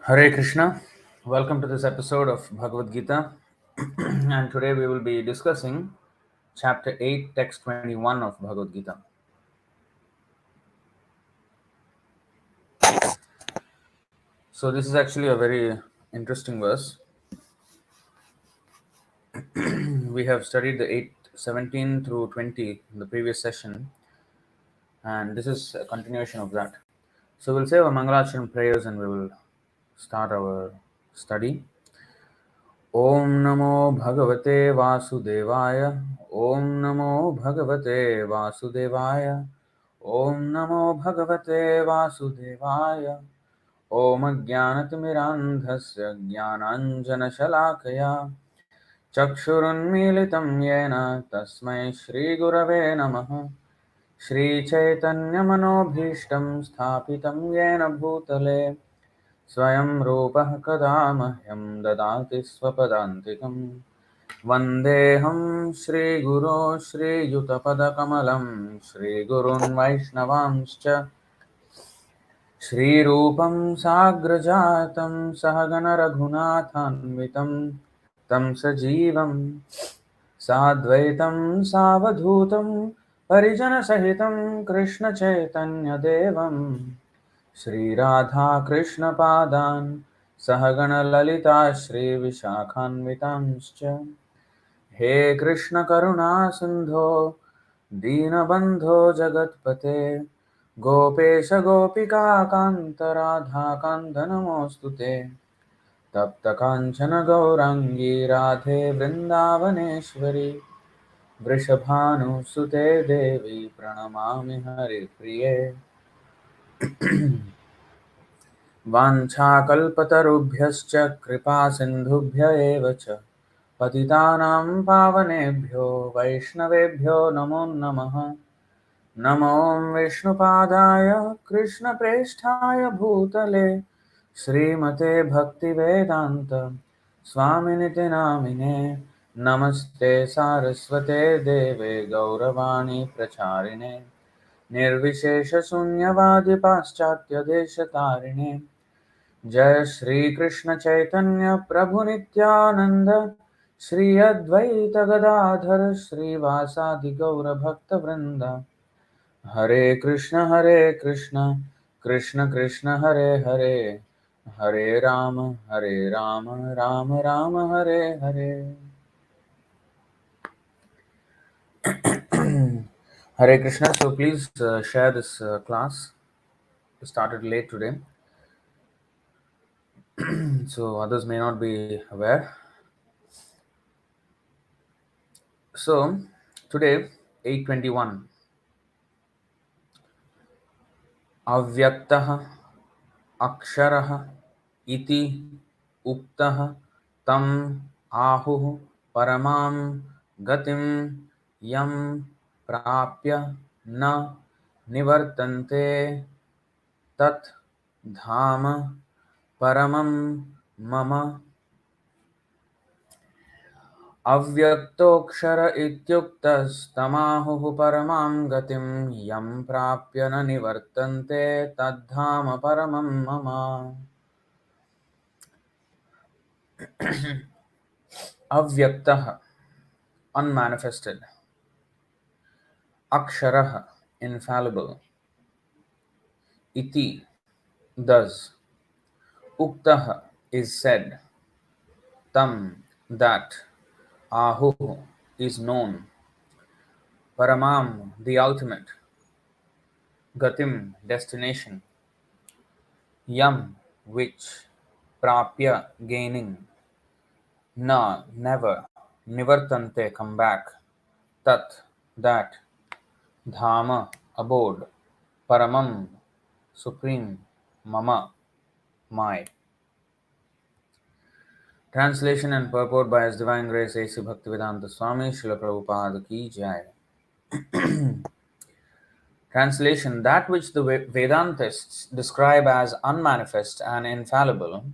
Hare Krishna. Welcome to this episode of Bhagavad-gītā. And today we will be discussing chapter 8, text 21 of Bhagavad-gītā. So this is actually a very interesting verse. We have studied the 8, 17 through 20 in the previous session, and this is a continuation of that. So we'll say our Mangalacharana prayers and we will start our study. ॐ नमो भगवते वासुदेवाय ॐ नमो भगवते वासुदेवाय ॐ नमो भगवते वासुदेवाय ॐ अज्ञानतिमिरान्धस्य ज्ञानाञ्जनशलाकया चक्षुरुन्मीलितं येन तस्मै श्रीगुरवे नमः श्रीचैतन्यमनोभीष्टं स्थापितं येन भूतले स्वयं रूपः कदा मह्यं ददाति स्वपदान्तिकं वन्देऽहं श्रीगुरो श्रीयुतपदकमलं श्रीगुरून् वैष्णवांश्च श्रीरूपं साग्रजातं सहगणरघुनाथान्वितं तं सजीवं साद्वैतं सावधूतं परिजनसहितं कृष्णचैतन्यदेवं श्रीराधाकृष्णपादान् सहगणललिता श्रीविशाखान्वितांश्च हे कृष्णकरुणा सिन्धो दीनबन्धो जगत्पते गोपेश गोपिका कान्त राधाकान्त नमोऽस्तु ते तप्तकाञ्चन गौराङ्गी राधे वृन्दावनेश्वरी वृषभानुसुते देवी प्रणमामि हरिप्रिये वाञ्छाकल्पतरुभ्यश्च कृपासिन्धुभ्य एव च पतितानां पावनेभ्यो वैष्णवेभ्यो नमो नमः। नमो विष्णुपादाय कृष्णप्रेष्ठाय भूतले श्रीमते भक्तिवेदान्त स्वामिनिति नामिने नमस्ते सारस्वते देवे गौरवाणी प्रचारिणे निर्विशेषशून्यवादी पाश्चात्यदेशतारिणे जय श्री कृष्ण चैतन्य प्रभु नित्यानंद श्री अद्वैत गदाधर श्रीवासादि गौर भक्त वृंद हरे Krishna Krishna Krishna Hare Hare Hare Ram Ram Ram Hare Hare. Hare Krishna. So please share this class. We started late today, so others may not be aware. So today 8:21 avyaktaha akṣara iti uktas tam āhuḥ paramāṁ gatim yam prāpya na nivartante tat dhāma paramam mama avyakto kṣara ityuktas tamahuh paramāṁ gatim yam prāpya na nivartante tadhāma paramam mama. Avyaktaha, unmanifested. Akṣara, infallible. Iti, thus. Uktaha is said. Tam, that. Āhuḥ is known. Paramāṁ, the ultimate. Gatim, destination. Yam, which. Prāpya, gaining. Na, never. Nivartante, come back. Tat, that. Dhāma, abode. Paramam, supreme. Mama, my. Translation and purport by His Divine Grace A.C. Bhaktivedanta Swami Srila Prabhupada Ki Jai. Translation: that which the Vedantists describe as unmanifest and infallible,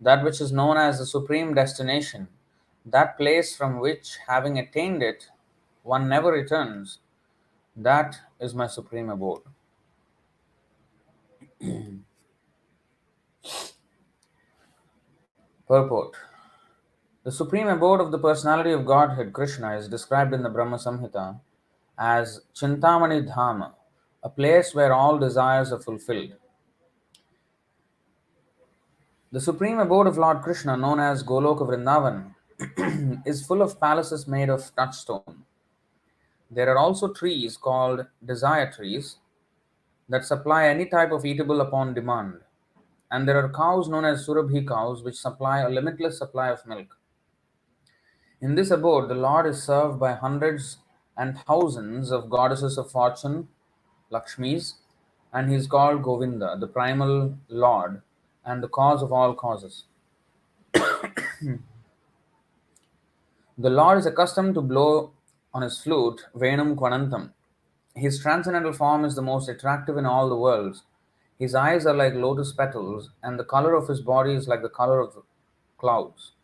that which is known as the supreme destination, that place from which, having attained it, one never returns, that is my supreme abode. Purport. The supreme abode of the personality of Godhead, Krishna, is described in the Brahma Samhita as Chintamani dhāma, a place where all desires are fulfilled. The supreme abode of Lord Krishna, known as Goloka Vrindavan, is full of palaces made of touchstone. There are also trees called desire trees that supply any type of eatable upon demand. And there are cows known as Surabhi cows which supply a limitless supply of milk. In this abode, the Lord is served by hundreds and thousands of goddesses of fortune, Lakshmis, and he is called Govinda, the primal Lord and the cause of all causes. The Lord is accustomed to blow on his flute, Venam Kvanantam. His transcendental form is the most attractive in all the worlds. His eyes are like lotus petals, and the color of his body is like the color of the clouds.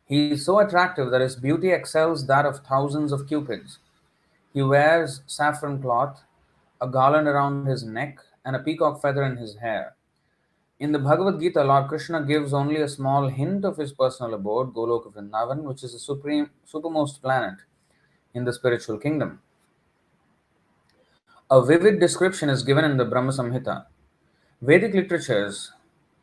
He is so attractive that his beauty excels that of thousands of cupids. He wears saffron cloth, a garland around his neck, and a peacock feather in his hair. In the Bhagavad-gītā, Lord Krishna gives only a small hint of his personal abode, Goloka Vrindavan, which is the supermost planet in the spiritual kingdom. A vivid description is given in the Brahma Samhita. Vedic literatures,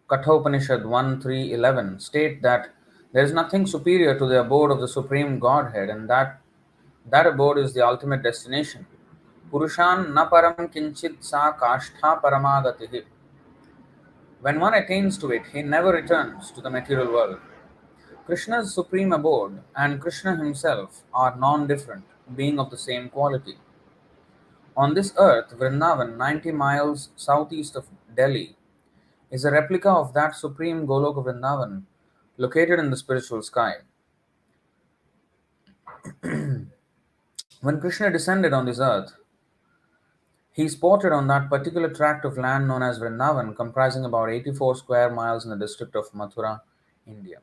Kathopanishad 1.3.11, state that there is nothing superior to the abode of the Supreme Godhead, and that abode is the ultimate destination. Purushan na param kinchit sa kashtha paramāgatihi. When one attains to it, he never returns to the material world. Krishna's supreme abode and Krishna himself are non-different, being of the same quality. On this earth, Vrindavan, 90 miles southeast of Delhi, is a replica of that supreme Goloka Vrindavan located in the spiritual sky. When Krishna descended on this earth, he sported on that particular tract of land known as Vrindavan, comprising about 84 square miles in the district of Mathura, India.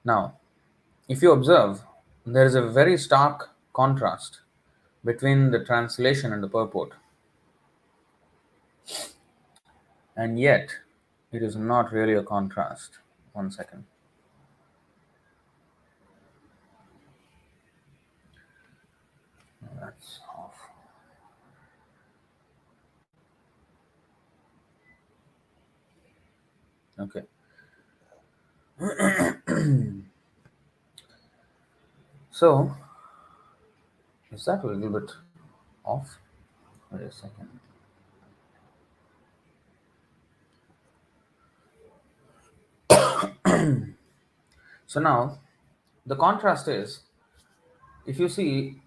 Now, if you observe, there is a very stark contrast between the translation and the purport. And yet, it is not really a contrast. One second. That's off. Okay. So, is that a little bit off? Wait a second. So now, the contrast is, if you see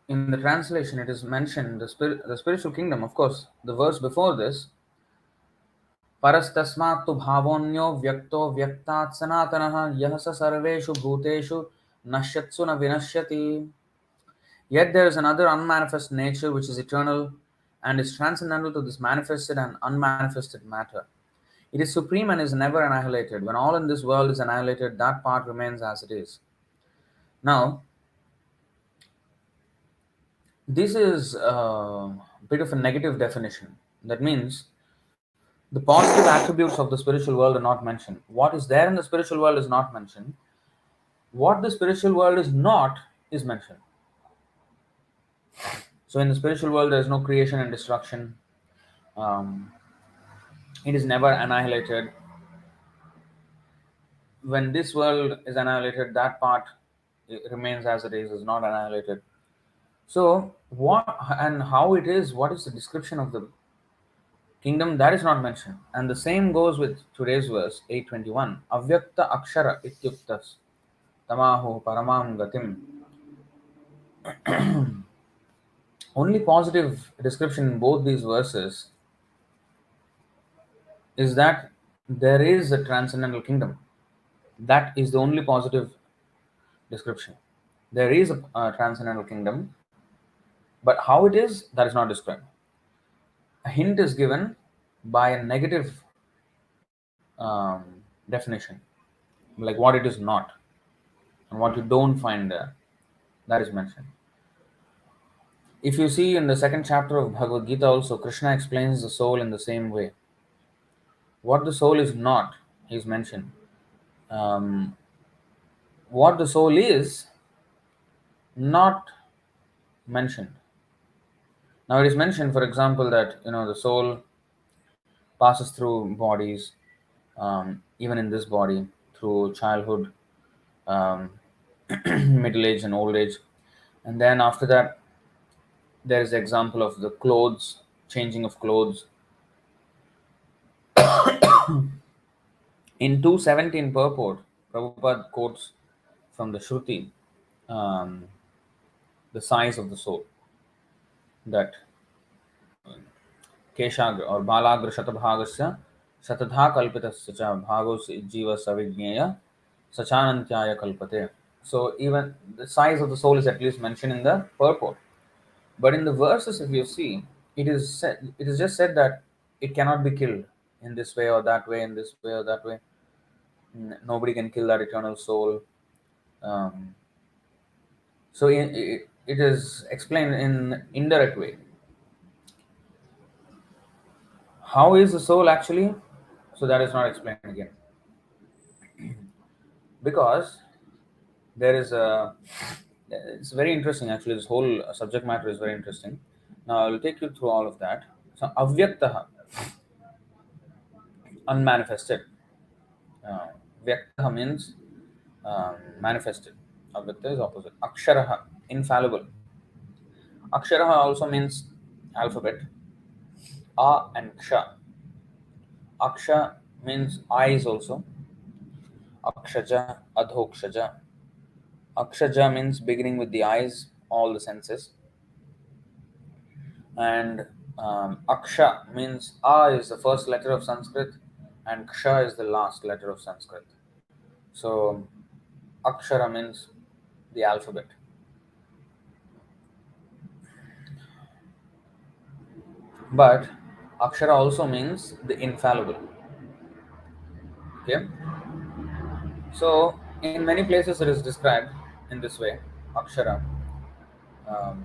in the translation, it is mentioned the spiritual kingdom. Of course, the verse before this, parastasmat tu bhavonyo vyakto vyaktat sanatanaha yahasa sarveshu bhuteshu nashyatsu na vinashyati. Yet there is another unmanifest nature which is eternal and is transcendental to this manifested and unmanifested matter. It is supreme and is never annihilated. When all in this world is annihilated, that part remains as it is. Now, this is a bit of a negative definition. That means the positive attributes of the spiritual world are not mentioned. What is there in the spiritual world is not mentioned. What the spiritual world is not is mentioned. So in the spiritual world, there is no creation and destruction. It is never annihilated. When this world is annihilated, that part remains as it is not annihilated. So what and how it is, what is the description of the kingdom, that is not mentioned. And the same goes with today's verse 8:21. Avyakta kṣara uktas āhuḥ paramāṁ gatim. Only positive description in both these verses is that there is a transcendental kingdom. That is the only positive description. There is a transcendental kingdom, but how it is, that is not described. A hint is given by a negative definition, like what it is not and what you don't find there, that is mentioned. If you see in the second chapter of Bhagavad-gītā also, Krishna explains the soul in the same way. What the soul is not is mentioned. um, what the soul is not mentioned. Now it is mentioned, for example, that the soul passes through bodies, even in this body, through childhood, um, middle age, and old age, and then after that, there is the example of the clothes, changing of clothes. In 217 purport, Prabhupada quotes from the Shruti um, the size of the soul, that केशाग्र और बालाग्र शतभागस्य शतधा कल्पितस्य च भागो जीव सविज्ञेय सचानन्त्याय कल्पते. So even the size of the soul is at least mentioned in the purport. But in the verses, if you see, it is just said that it cannot be killed in this way or that way, in this way or that way. Nobody can kill that eternal soul. Um, so it is explained in indirect way. How is the soul actually? So that is not explained again. Because there is a, it's very interesting actually. This whole subject matter is very interesting. Now I will take you through all of that. So avyaktaha, unmanifested. Vyaktaha means manifested. Avyakta is opposite. Aksharaha, infallible. Aksharaha also means alphabet. A and ksha. Aksha means eyes also. Akshaja, adhokshaja. Akshaja means beginning with the eyes, all the senses. And Aksha means A is the first letter of Sanskrit and Ksha is the last letter of Sanskrit. So Akshara means the alphabet. But Akshara also means the infallible. Okay? So in many places it is described in this way, Akshara. Um,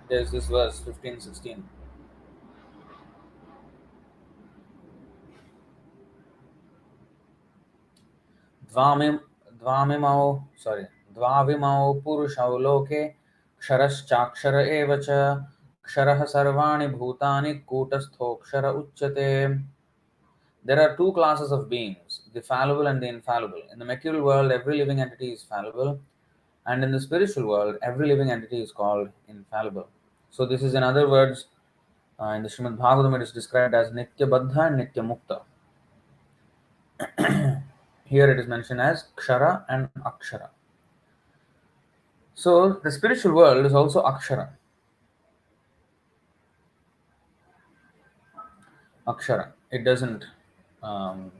there's this verse 15:16. Dvamim, Dvavimau Purushau Loke Ksharashchakshara Evacha Ksharah Sarvani Bhutani Kutasthoksara Uchyate. There are two classes of beings, the fallible and the infallible. In the material world, every living entity is fallible, and in the spiritual world, every living entity is called infallible. So, this is in other words, in the Srimad Bhagavatam, it is described as Nitya Baddha and Nitya Mukta. Here it is mentioned as kṣara and akshara. So the spiritual world is also akshara. Akshara. Um,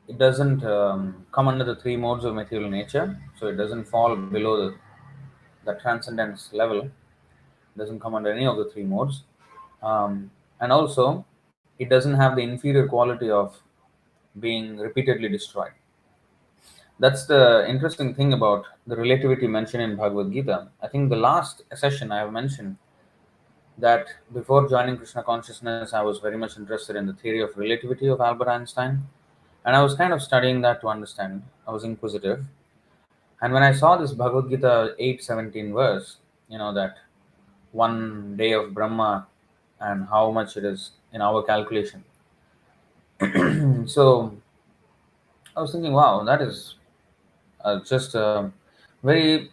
it doesn't come under the three modes of material nature. So it doesn't fall below the transcendence level. It doesn't come under any of the three modes. And also, it doesn't have the inferior quality of being repeatedly destroyed. That's the interesting thing about the relativity mentioned in Bhagavad-gītā. I think the last session I have mentioned that before joining Krishna consciousness, I was very much interested in the theory of relativity of Albert Einstein. And I was kind of studying that to understand. I was inquisitive. And when I saw this Bhagavad-gītā 8:17 verse, that one day of Brahma and how much it is in our calculation. So I was thinking, wow, that is just a very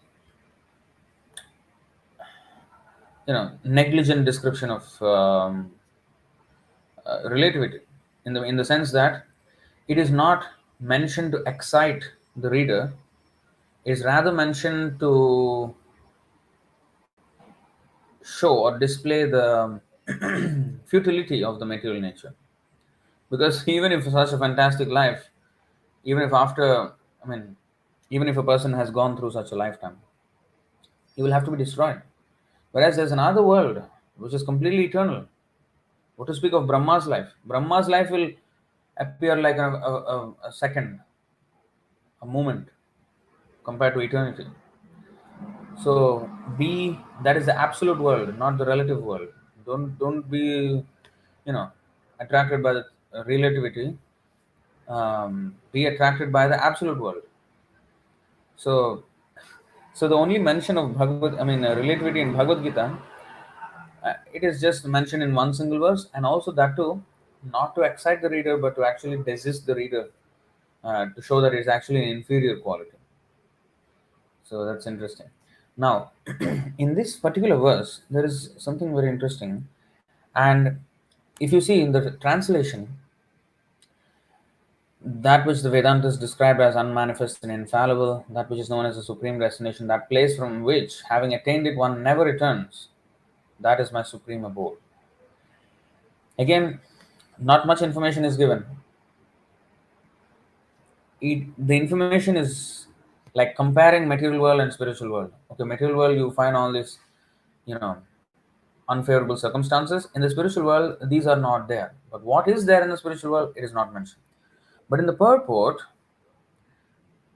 negligent description of relativity, in the sense that it is not mentioned to excite the reader. It is rather mentioned to show or display the futility of the material nature. Because even if such a fantastic life, even if after, I mean, even if a person has gone through such a lifetime, he will have to be destroyed. Whereas there's another world which is completely eternal. What to speak of Brahma's life? Brahma's life will appear like a second, a moment compared to eternity. So that is the absolute world, not the relative world. Don't be, attracted by the relativity. be attracted by the absolute world. So, so the only mention of relativity in Bhagavad-gītā, it is just mentioned in one single verse, and also that too, not to excite the reader, but to actually desist the reader, to show that it's actually an inferior quality. So that's interesting. Now, in this particular verse, there is something very interesting, and if you see in the translation, that which the Vedantas described as unmanifested and infallible, that which is known as the supreme destination, that place from which, having attained it, one never returns, that is my supreme abode. Again, not much information is given. The information is like comparing material world and spiritual world. Okay, material world you find all this, you know, unfavorable circumstances. In the spiritual world, these are not there. But what is there in the spiritual world, it is not mentioned. But in the purport,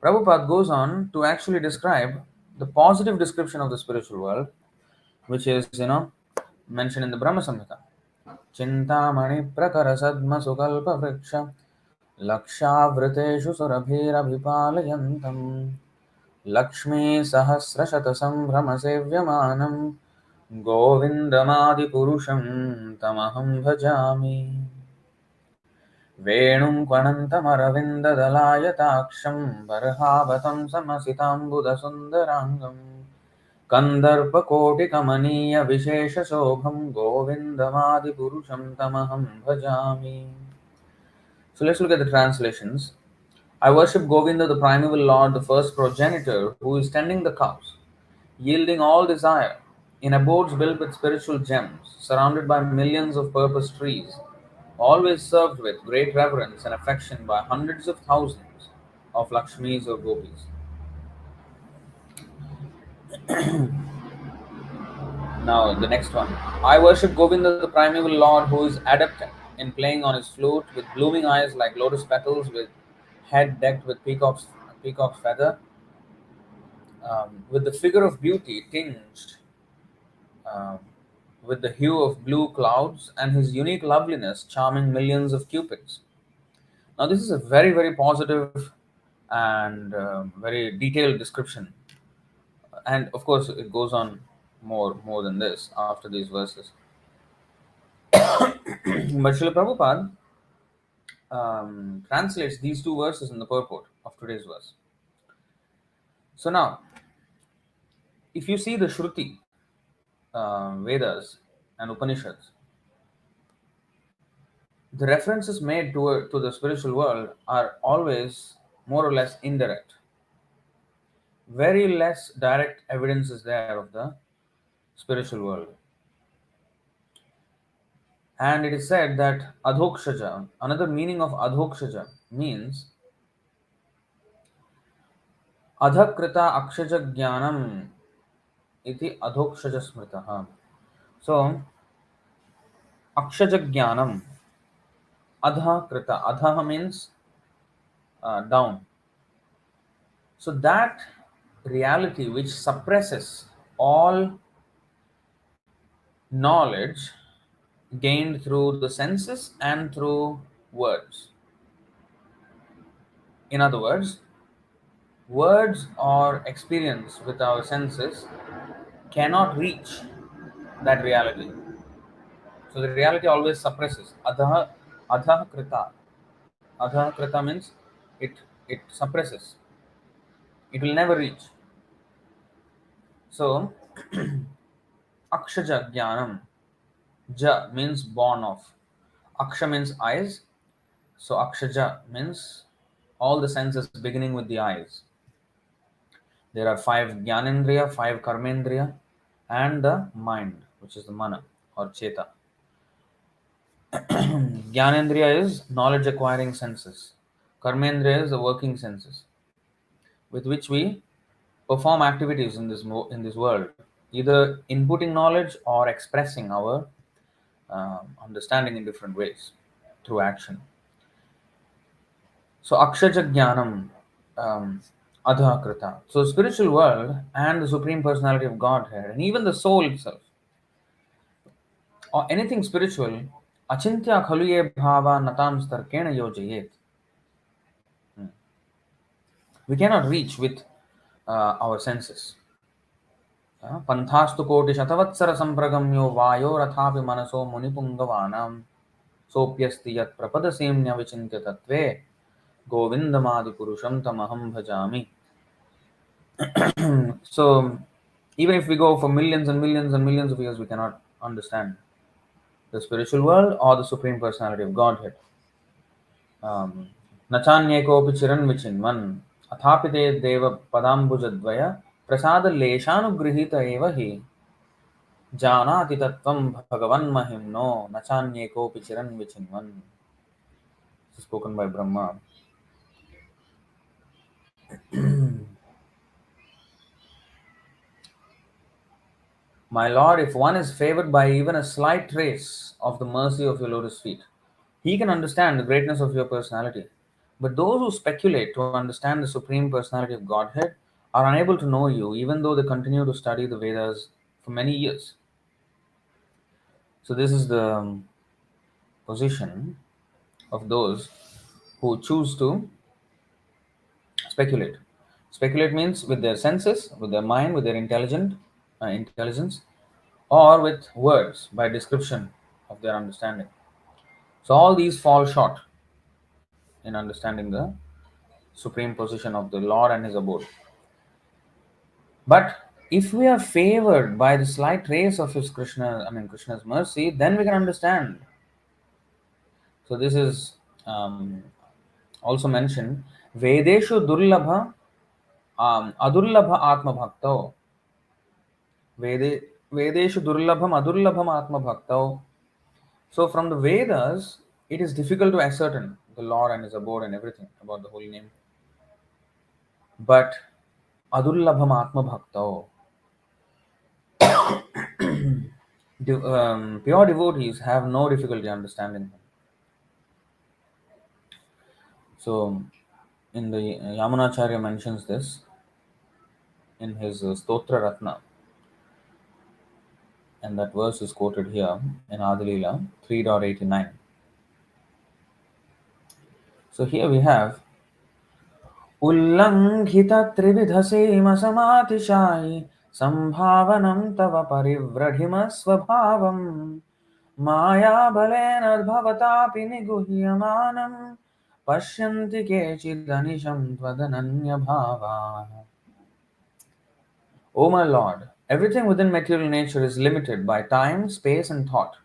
Prabhupada goes on to actually describe the positive description of the spiritual world, which is, mentioned in the Brahma Samhita. Chintamani prakara sadma sukalpa vriksha lakshavriteshu surabhirabhipalayantam lakshmi sahasrashata sambrama sevyamanam govindamadi purusham tamaham bhajami वेणुं क्वणन्तमरविन्ददलायताक्षं बर्हावतं समसिताम्बुदसुन्दराङ्गं कन्दर्पकोटिकमनीयविशेषशोभं गोविन्दमादिपुरुषं तमहं भजामि. So let's look at the translations. I worship Govinda, the primeval Lord, the first progenitor, who is tending the cows, yielding all desire, in abodes built with spiritual gems, surrounded by millions of purpose trees, always served with great reverence and affection by hundreds of thousands of Lakshmis or Gopis. Now, the next one. I worship Govinda, the primeval Lord, who is adept in playing on his flute, with blooming eyes like lotus petals, with head decked with peacock's feather, with the figure of beauty tinged um, with the hue of blue clouds, and his unique loveliness charming millions of cupids. Now, this is a very, very positive and very detailed description, and of course, it goes on more than this after these verses. But Srila Prabhupada translates these two verses in the purport of today's verse. So now, if you see the Shruti, Vedas, and Upanishads, the references made to the spiritual world are always more or less indirect. Very less direct evidence is there of the spiritual world. And it is said that adhokshaja, another meaning of adhokshaja means adhakrita akshaja jnanam iti adhokshaja smritaha. So, akshaja jnanam, adhakrita, adha means down. So that reality which suppresses all knowledge gained through the senses and through words. In other words, words or experience with our senses cannot reach that reality. So the reality always suppresses. Adha krita. Adha krita means it suppresses. It will never reach. So akshaja jnanam. Ja means born of. Aksha means eyes. So akshaja means all the senses beginning with the eyes. There are 5 Jnanendriya, 5 Karmendriya, and the mind, which is the mana or cheta. Jnanendriya is knowledge acquiring senses. Karmendriya is the working senses with which we perform activities in this world, either inputting knowledge or expressing our understanding in different ways through action. So akshaja jnanam, adha krita. So spiritual world and the supreme personality of Godhead and even the soul itself, or anything spiritual, achintya khalu ye bhava natam starkena yojayet. We cannot reach with our senses. Panthastu koti shatavatsara sampragamyo vayo rathapi manaso munipungavaanam sopyasti yat prapadasemnya vichintya tattve govindamadi purusham tamaham bhajami. So, even if we go for millions and millions and millions of years, we cannot understand the spiritual world or the Supreme Personality of Godhead. Nachanyekopi chiran vichinman athapite deva padambujadvaya prasada leshanugrihita eva hi janati tattvam bhagavan mahimno nachanyekopi chiran vichinman. Spoken by Brahma. My Lord, if one is favored by even a slight trace of the mercy of your lotus feet, he can understand the greatness of your personality. But those who speculate to understand the Supreme Personality of Godhead are unable to know you, even though they continue to study the Vedas for many years. So, this is the position of those who choose to speculate. Speculate means with their senses, with their mind, with their intelligence, or with words by description of their understanding. So all these fall short in understanding the supreme position of the Lord and his abode. But if we are favored by the slight trace of Krishna's mercy, then we can understand. So this is also mentioned. Vedeshu durlabha adurlabha atma bhakto. Vedeshu durlabham adurlabham atma bhakto. So from the Vedas, it is difficult to ascertain the Lord and his abode and everything about the holy name. But adurlabham atma bhakto. Pure devotees have no difficulty understanding him. So, in the Yamunacharya mentions this in his Stotra Ratna, and that verse is quoted here in Adilila 3.89. So here we have Ullanghita trividha sema samatishai sambhavanam tava parivradhima svabhavam Maya balena bhavatapi niguhyamanam pashyanti kechidanisham tvadananya bhava. O my Lord, everything within material nature is limited by time, space, and thought.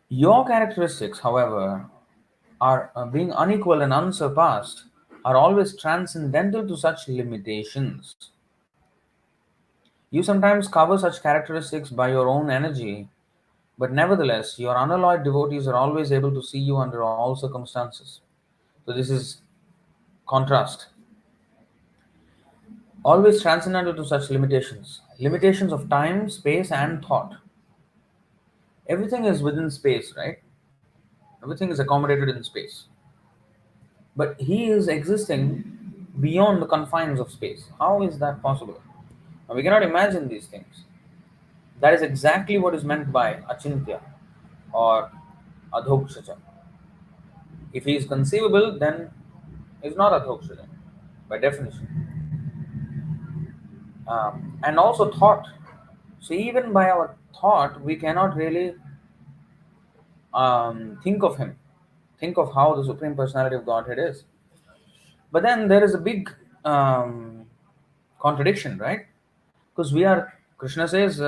Your characteristics, however, are being unequal and unsurpassed, are always transcendental to such limitations. You sometimes cover such characteristics by your own energy, but nevertheless, your unalloyed devotees are always able to see you under all circumstances. So this is contrast. Always transcendental to such limitations. Limitations of time, space, and thought. Everything is within space, right? Everything is accommodated in space. But he is existing beyond the confines of space. How is that possible? Now, we cannot imagine these things. That is exactly what is meant by achintya or adhokshaja. If he is conceivable, then he is not adhokshaja by definition. And also thought. So even by our thought, we cannot really think of him, think of how the Supreme Personality of Godhead is. But then there is a big contradiction, right? Because Krishna says,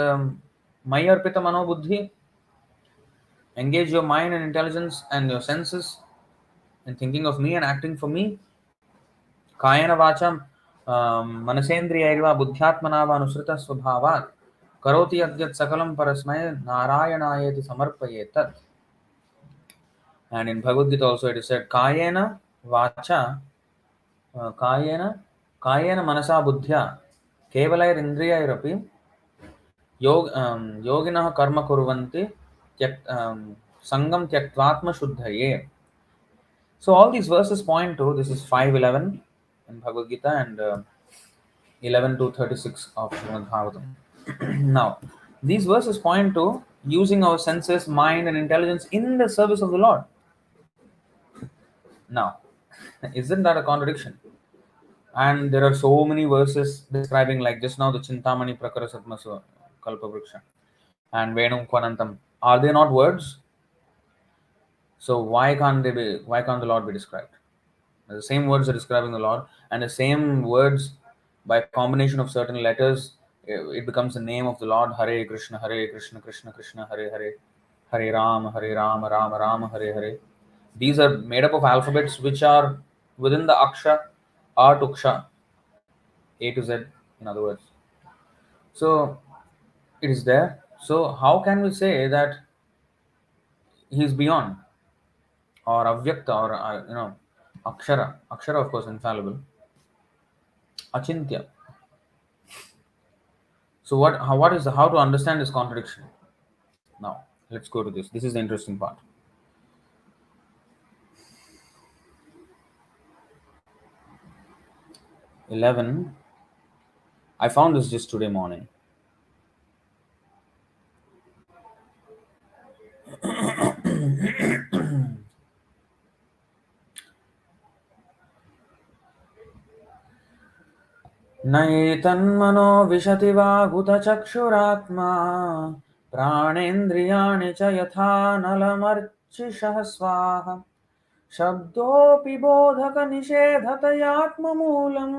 Maya arpita mano buddhi, engage your mind and intelligence and your senses in thinking of me and acting for me. Kayana vacham manasendriyaiva buddhyatmana va anusrita svabhavat karoti adyat sakalam parasmaya narayanaayati samarpayetat. And in Bhagavad-gītā also it is said, Kayena vacha kayena manasa buddhya kevalair indriyairapi yoginah karma kurvanti sangam tyaktvatma shuddhaye. So all these verses point to, this is 5:11 in Bhagavad-gītā and 11 to 36 of Srimad Bhagavatam. Now, these verses point to using our senses, mind and intelligence in the service of the Lord. Now, Isn't that a contradiction? And there are so many verses describing, like just now, the Chintamani Prakara Satmasu Kalpavruksha and Venum Kwanantam. Are they not words? So why can't they be? Why can't the Lord be described? The same words are describing the Lord, and the same words, by a combination of certain letters, it becomes the name of the Lord. Hare Krishna, Krishna Krishna, Hare Hare, Hare Rama, Rama Rama, Hare Hare. These are made up of alphabets which are within the aksha, or tuksha, A to Z, in other words. So it is there. So how can we say that he is beyond, or avyakta, or akshara? Akshara, of course, infallible. Achintya. So what is how to understand this contradiction? Now let's go to this. This is the interesting part. 11. I found this just today morning. नैतन्मनो विशति वा हुतचक्षुरात्मा प्राणेन्द्रियाणि च यथा नलमर्चिषः स्वाहा शब्दोऽपि बोधकनिषेधतयात्ममूलम्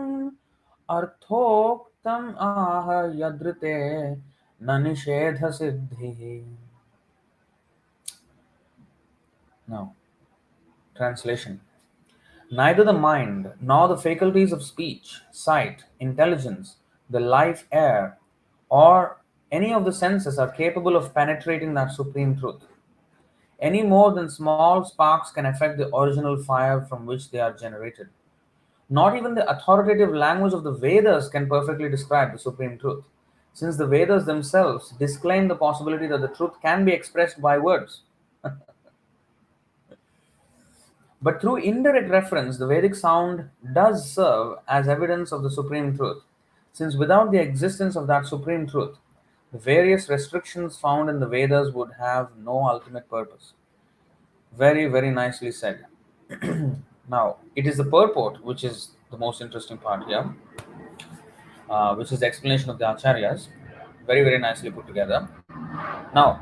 अर्थोक्तम् आह यदृते न निषेधसिद्धिः. Now, translation. Neither the mind nor the faculties of speech, sight, intelligence, the life air, or any of the senses are capable of penetrating that supreme truth, any more than small sparks can affect the original fire from which they are generated. Not even the authoritative language of the Vedas can perfectly describe the supreme truth, since the Vedas themselves disclaim the possibility that the truth can be expressed by words. But through indirect reference, the Vedic sound does serve as evidence of the supreme truth, since without the existence of that supreme truth, the various restrictions found in the Vedas would have no ultimate purpose. Very, very nicely said. Now, it is the purport which is the most interesting part here, which is the explanation of the Acharyas. Very, very nicely put together. Now,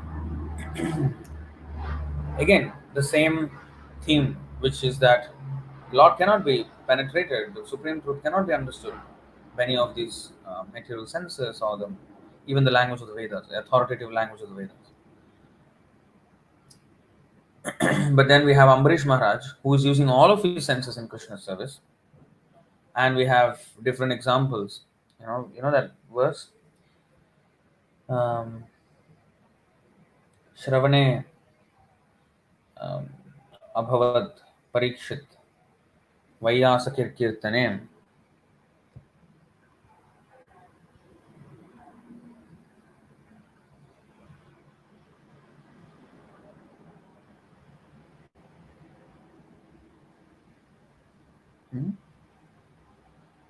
again, the same theme, which is that Lord cannot be penetrated, the supreme truth cannot be understood by any of these material senses, or even the language of the Vedas, the authoritative language of the Vedas. But then we have Ambarish Maharaj, who is using all of his senses in Krishna's service, and we have different examples. You know that verse, um, Shravane um, Abhavad Parikshit Vaiyasakir Kirtane. Hmm?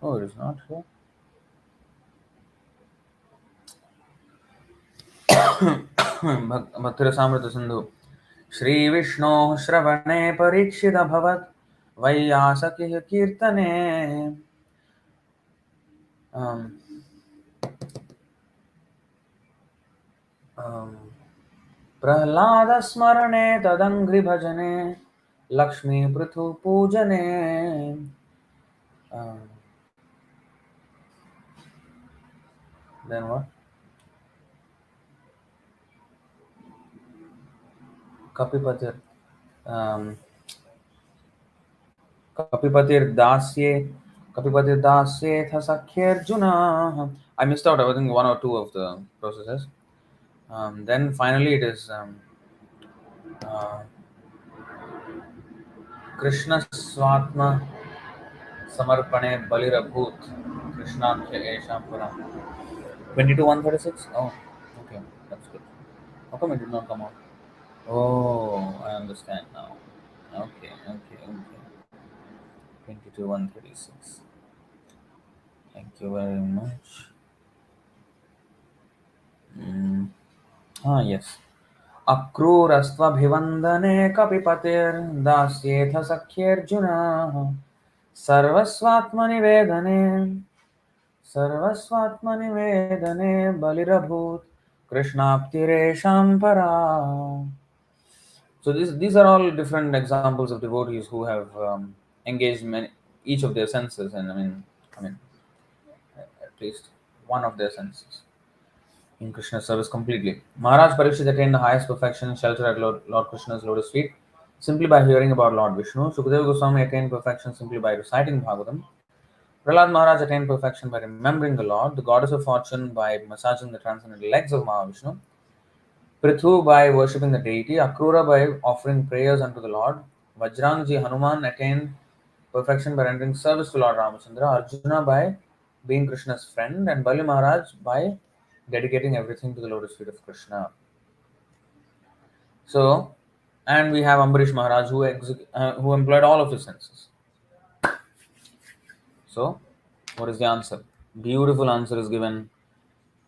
Oh, it is not here. Bhaktirasamrita Sindhu Shri विष्णो श्रवणे परीक्षितभवत् वैयासकिः कीर्तने um, um, प्रह्लादस्मरणे तदङ्घ्रिभजने Lakshmi Prithu पूजने um, then what Kapipatir um, Kapipatir Dasye Kapipatir Dasye Thasakyarjuna. I missed out, I think, one or two of the processes. Then finally it is uh, Krishna Swatma Samarpane Balirabhut Krishnakya Esha Pura. 22:136? Oh, okay, that's good. How come it did not come out? Oh, I understand now. Okay, okay, okay. 22:136. Thank you very much. Mm. Yes. अक्रूरस्त्वभिवन्दने कपिपतिर्दास्येथ सख्येऽर्जुनः सर्वस्वात्मनिवेदने सर्वस्वात्मनिवेदने बलिरभूत् कृष्णाप्तिरेषां परा. So these are all different examples of devotees who have engaged each of their senses, and I mean at least one of their senses in Krishna's service completely. Maharaj Parikshit attained the highest perfection, shelter at Lord Krishna's lotus feet, simply by hearing about Lord Vishnu. Sukadeva Goswami attained perfection simply by reciting Bhagavatam. Prahlad Maharaj attained perfection by remembering the Lord. The goddess of fortune by massaging the transcendental legs of Mahavishnu. Prithu by worshipping the deity. Akrura by offering prayers unto the Lord. Vajrangji Hanuman attained perfection by rendering service to Lord Ramachandra. Arjuna by being Krishna's friend. And Bali Maharaj by dedicating everything to the lotus feet of Krishna. So, and we have Ambarish Maharaj who employed all of his senses. So, what is the answer? Beautiful answer is given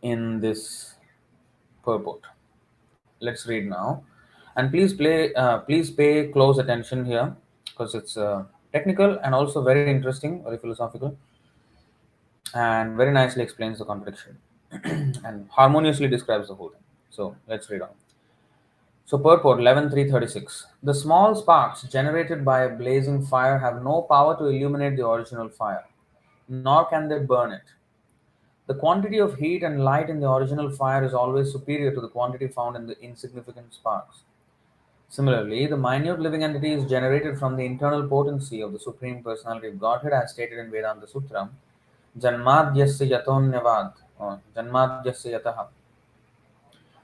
in this purport. Let's read now, and please pay close attention here because it's technical and also very interesting, very philosophical, and very nicely explains the contradiction and harmoniously describes the whole thing. So let's read on. So purport 11.336. The small sparks generated by a blazing fire have no power to illuminate the original fire, nor can they burn it. The quantity of heat and light in the original fire is always superior to the quantity found in the insignificant sparks. Similarly, the minute living entity is generated from the internal potency of the Supreme Personality of Godhead, as stated in Vedanta Sutra, Janmadhyasya Yatonyavad, or Janmadhyasya Yataha,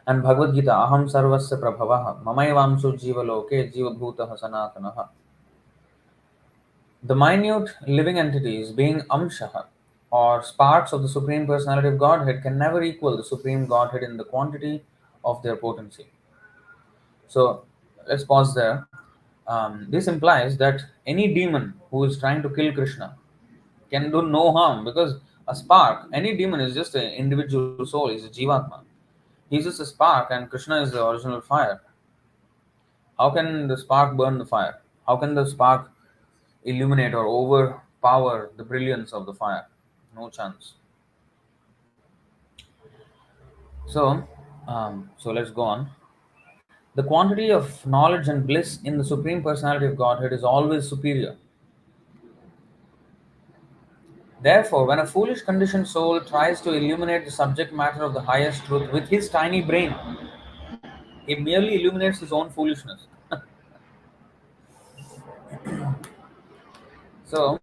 and Bhagavad-gītā, Aham Sarvasya Prabhavaha, Mamayvamsu Jiva Loke, Jiva Bhutaha Sanatanaha. The minute living entities, being Amshaha, or sparks of the Supreme Personality of Godhead, can never equal the Supreme Godhead in the quantity of their potency. So let's pause there. This implies that any demon who is trying to kill Krishna can do no harm because a spark, any demon is just an individual soul, is a Jivatma. He's just a spark and Krishna is the original fire. How can the spark burn the fire? How can the spark illuminate or overpower the brilliance of the fire? No chance. So let's go on. The quantity of knowledge and bliss in the Supreme Personality of Godhead is always superior. Therefore, when a foolish conditioned soul tries to illuminate the subject matter of the highest truth with his tiny brain, he merely illuminates his own foolishness. So,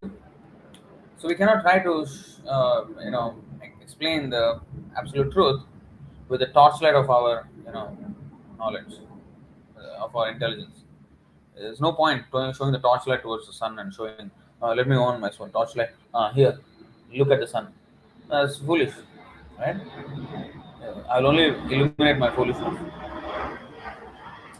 so we cannot try to, explain the absolute truth with the torchlight of our, knowledge, of our intelligence. There's no point showing the torchlight towards the sun and showing, let me on my torchlight. Here, look at the sun. That's foolish, right? I'll only illuminate my foolishness.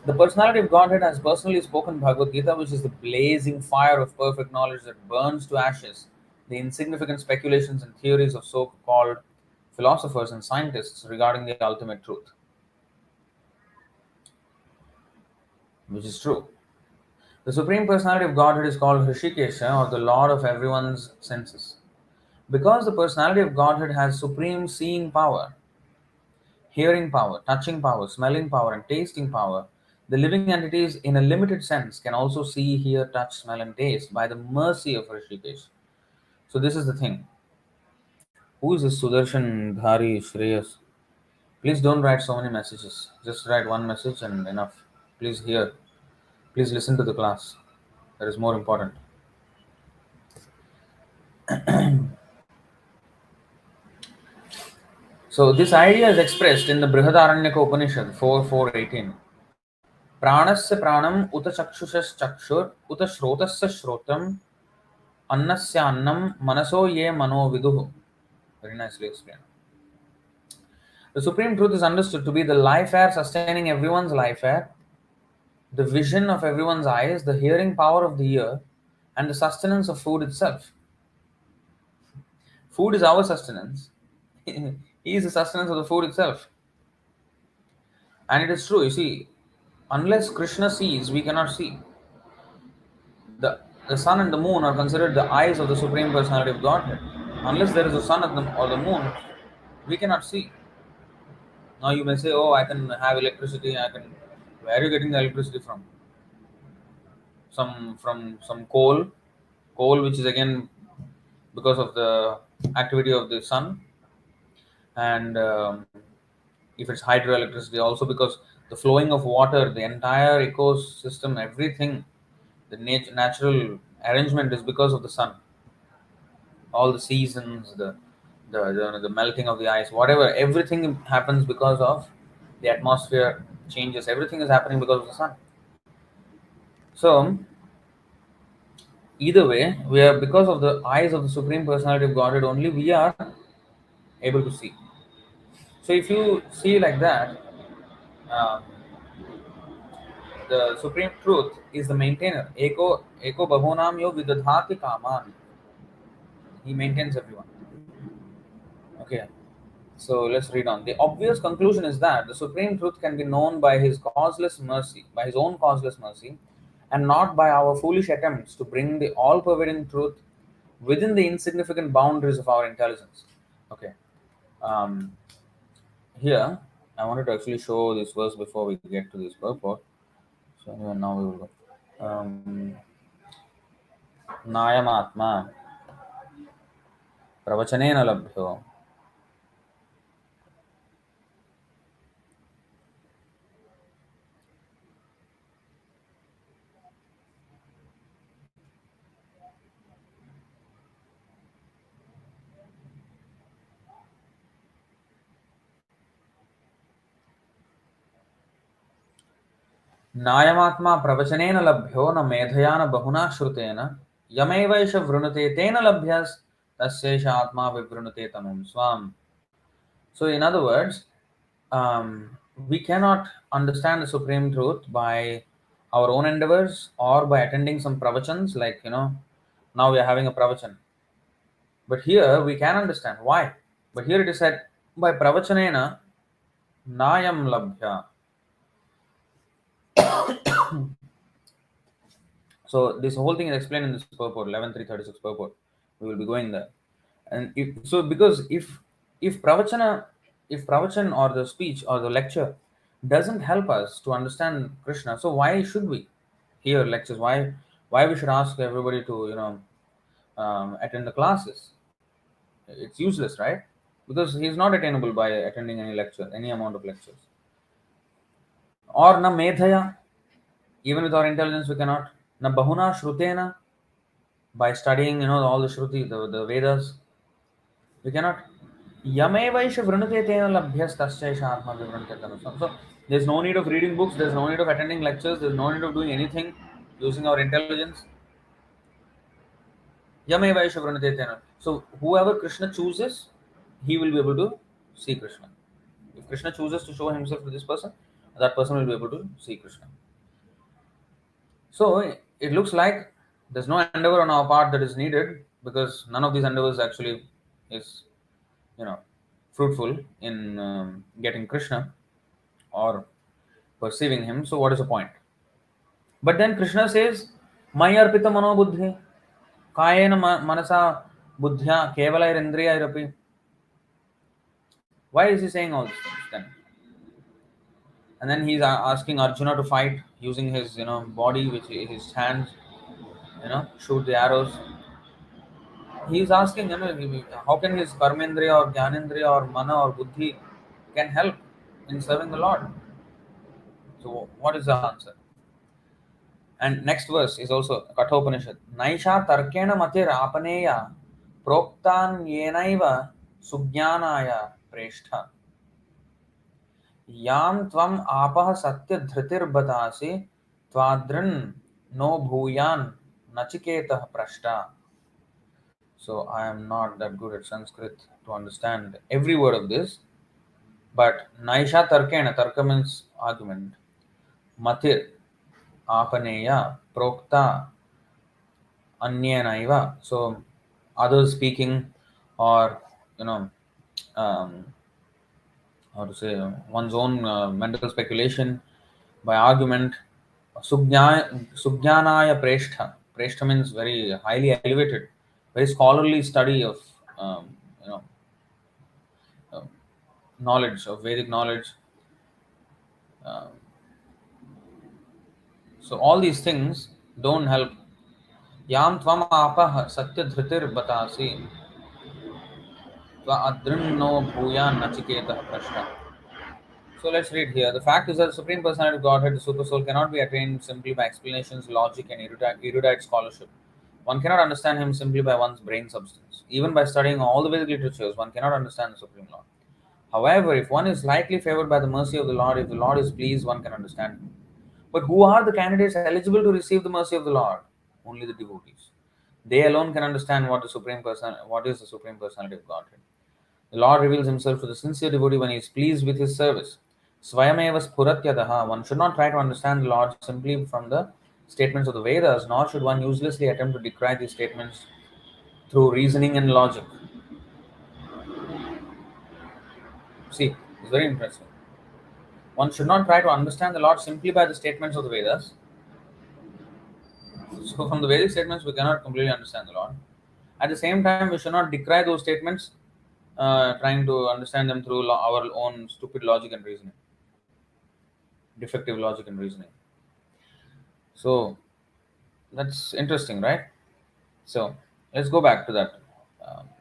The personality of Godhead has personally spoken Bhagavad-gītā, which is the blazing fire of perfect knowledge that burns to ashes the insignificant speculations and theories of so-called philosophers and scientists regarding the ultimate truth, which is true. The Supreme Personality of Godhead is called Hrishikesha, or the Lord of everyone's senses. Because the Personality of Godhead has supreme seeing power, hearing power, touching power, smelling power, and tasting power, the living entities in a limited sense can also see, hear, touch, smell, and taste by the mercy of Rishikesh. So this is the thing. Who is this Sudarshan Dhari Shreyas? Please don't write so many messages. Just write one message and enough. Please hear. Please listen to the class. That is more important. So this idea is expressed in the Brihadaranyaka Upanishad 4.4.18. Pranasya pranam uta chakshushas chakshur uta shrotasya shrotam annasya annam manaso ye mano viduhu. Very nicely explained. The supreme truth is understood to be the life air sustaining everyone's life air, the vision of everyone's eyes, the hearing power of the ear, and the sustenance of food itself. Food is our sustenance. He is the sustenance of the food itself. And it is true, you see, Unless Krishna sees, we cannot see. The sun and the moon are considered the eyes of the Supreme Personality of Godhead. Unless there is a sun or the moon, we cannot see. Now you may say, "Oh, I can have electricity. I can." Where are you getting the electricity from? From some coal, which is again because of the activity of the sun, and if it's hydroelectricity, also because the flowing of water, the entire ecosystem, everything, the natural arrangement is because of the sun. All the seasons, the melting of the ice, whatever, everything happens because of the atmosphere changes. Everything is happening because of the sun. So either way, we are, because of the eyes of the Supreme Personality of Godhead only, we are able to see. So if you see like that, um, the Supreme Truth is the maintainer. Eko bahunam yo vidadhati kaman. He maintains everyone. Okay. So let's read on. The obvious conclusion is that the Supreme Truth can be known by His causeless mercy, by His own causeless mercy, and not by our foolish attempts to bring the all-pervading truth within the insignificant boundaries of our intelligence. Okay. Um, Here, I wanted to actually show this verse before we get to this purport. So anyway, now we will go. नायमात्मा प्रवचनेन लभ्यो नायमात्मा प्रवचनेन लभ्यो न मेधया न बहुना श्रुतेन यमैवैष वृणुते तेन लभ्यस् तस्यैष आत्मा विवृणुते तनुं स्वाम्. So in other words, we cannot understand the Supreme Truth by our own endeavors or by attending some pravachans, like, now we are having a pravachan. But here we can understand why. But here it is said, by pravachanena nayam labhya. So this whole thing is explained in this purport, 11.336 purport. We will be going there. And if pravachan or the speech or the lecture doesn't help us to understand Krishna, so why should we hear lectures? Why we should ask everybody to attend the classes? It's useless, right? Because he is not attainable by attending any lecture, any amount of lectures. Or na medhaya, even with our intelligence we cannot. Na bahuna shrutena, by studying, all the shruti, the Vedas, we cannot. Yamevaisha vrinute tena labhyas tasyaisha atma vivrante tanusam. So there's no need of reading books, there's no need of attending lectures, there's no need of doing anything using our intelligence. Yamevaisha vrinute tena. So whoever Krishna chooses, he will be able to see Krishna. If Krishna chooses to show himself to this person, that person will be able to see Krishna. So it looks like there's no endeavor on our part that is needed, because none of these endeavors actually is, fruitful in getting Krishna or perceiving him. So what is the point? But then Krishna says, Mayarpita mano buddhi, kayena manasa buddhya kevalayirindriyairapi. Why is he saying all these things then? And then he's asking Arjuna to fight using his, body, which his hands, shoot the arrows. He's asking, how can his karmendriya or jnanendriya or mana or buddhi can help in serving the Lord? So what is the answer? And next verse is also Kathopanishad. Naisha tarkena matir apaneya proktan yenaiva sujnanaya preshtha. Yam tvam apah satya dhritir batasi tvadrin no bhuyan nachiketah prashta. So I am not that good at Sanskrit to understand every word of this. But Naisha Tarkena, Tarka means argument. Matir, Apaneya, Prokta, Anyanaiva. So others speaking, or, um, how to say, one's own mental speculation by argument. Sugyanaya Preshtha. Preshtha means very highly elevated, very scholarly study of um, you know uh, knowledge of Vedic knowledge. Um, so all these things don't help. Yam tvam apah satya dhritir batasi tva adrinno bhuya nachiketa prashna. So let's read here. The fact is that the Supreme Personality of Godhead, the Super Soul, cannot be attained simply by explanations, logic, and erudite scholarship. One cannot understand him simply by one's brain substance. Even by studying all the Vedic literatures, one cannot understand the Supreme Lord. However, if one is likely favored by the mercy of the Lord, if the Lord is pleased, one can understand him. But who are the candidates eligible to receive the mercy of the Lord? Only the devotees. They alone can understand what is the Supreme Personality of Godhead. The Lord reveals himself to the sincere devotee when he is pleased with his service. Swayameva spuratyadaha. One should not try to understand the Lord simply from the statements of the Vedas, nor should one uselessly attempt to decry these statements through reasoning and logic. See, it's very interesting. One should not try to understand the Lord simply by the statements of the Vedas. So, from the Vedic statements, we cannot completely understand the Lord. At the same time, we should not decry those statements, trying to understand them through our own stupid logic and reasoning, defective logic and reasoning. So, that's interesting, right? So, let's go back to that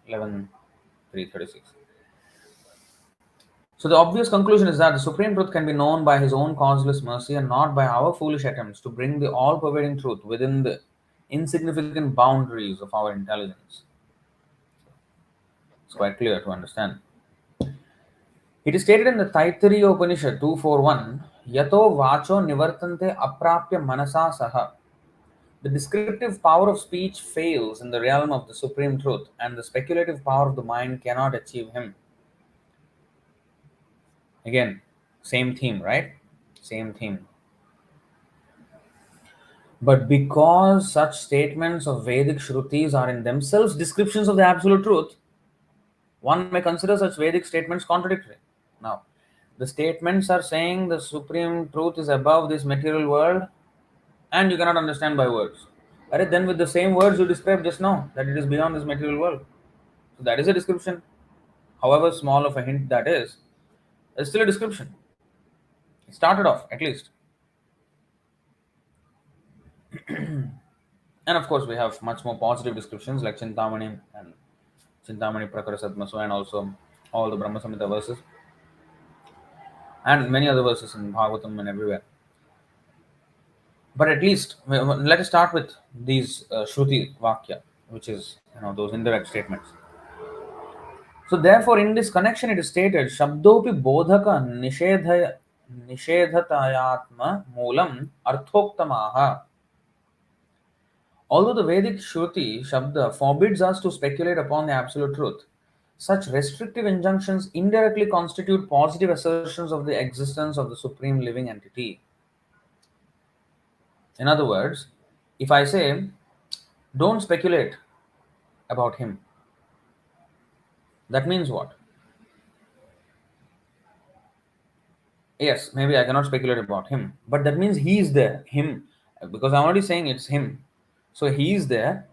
11.3.36. So, the obvious conclusion is that the Supreme Truth can be known by His own causeless mercy and not by our foolish attempts to bring the all pervading truth within the insignificant boundaries of our intelligence. It's quite clear to understand. It is stated in the Taittiriya Upanishad 241, Yato vacho nivartante aprapya manasa saha. The descriptive power of speech fails in the realm of the Supreme Truth, and the speculative power of the mind cannot achieve him. Again, same theme, right? Same theme. But because such statements of Vedic Shrutis are in themselves descriptions of the Absolute Truth, one may consider such Vedic statements contradictory. Now, the statements are saying the Supreme Truth is above this material world, and you cannot understand by words. Alright, then with the same words you described just now, that it is beyond this material world. So that is a description. However small of a hint that is, it's still a description. It started off, at least. And of course, we have much more positive descriptions like Chintamani and Chintamani Prakara Satmaso, and also all the Brahma Samhita verses, and many other verses in Bhagavatam and everywhere. But at least, let us start with these Shruti Vakya, which is those indirect statements. So therefore, in this connection, it is stated, Shabdopi bodhaka nishedhatayatma moolam arthoktamaha. Although the Vedic Shruti Shabda forbids us to speculate upon the absolute truth, such restrictive injunctions indirectly constitute positive assertions of the existence of the supreme living entity. In other words, if I say, don't speculate about him, that means what? Yes, maybe I cannot speculate about him, but that means he is there, him, because I'm already saying it's him. So he is there,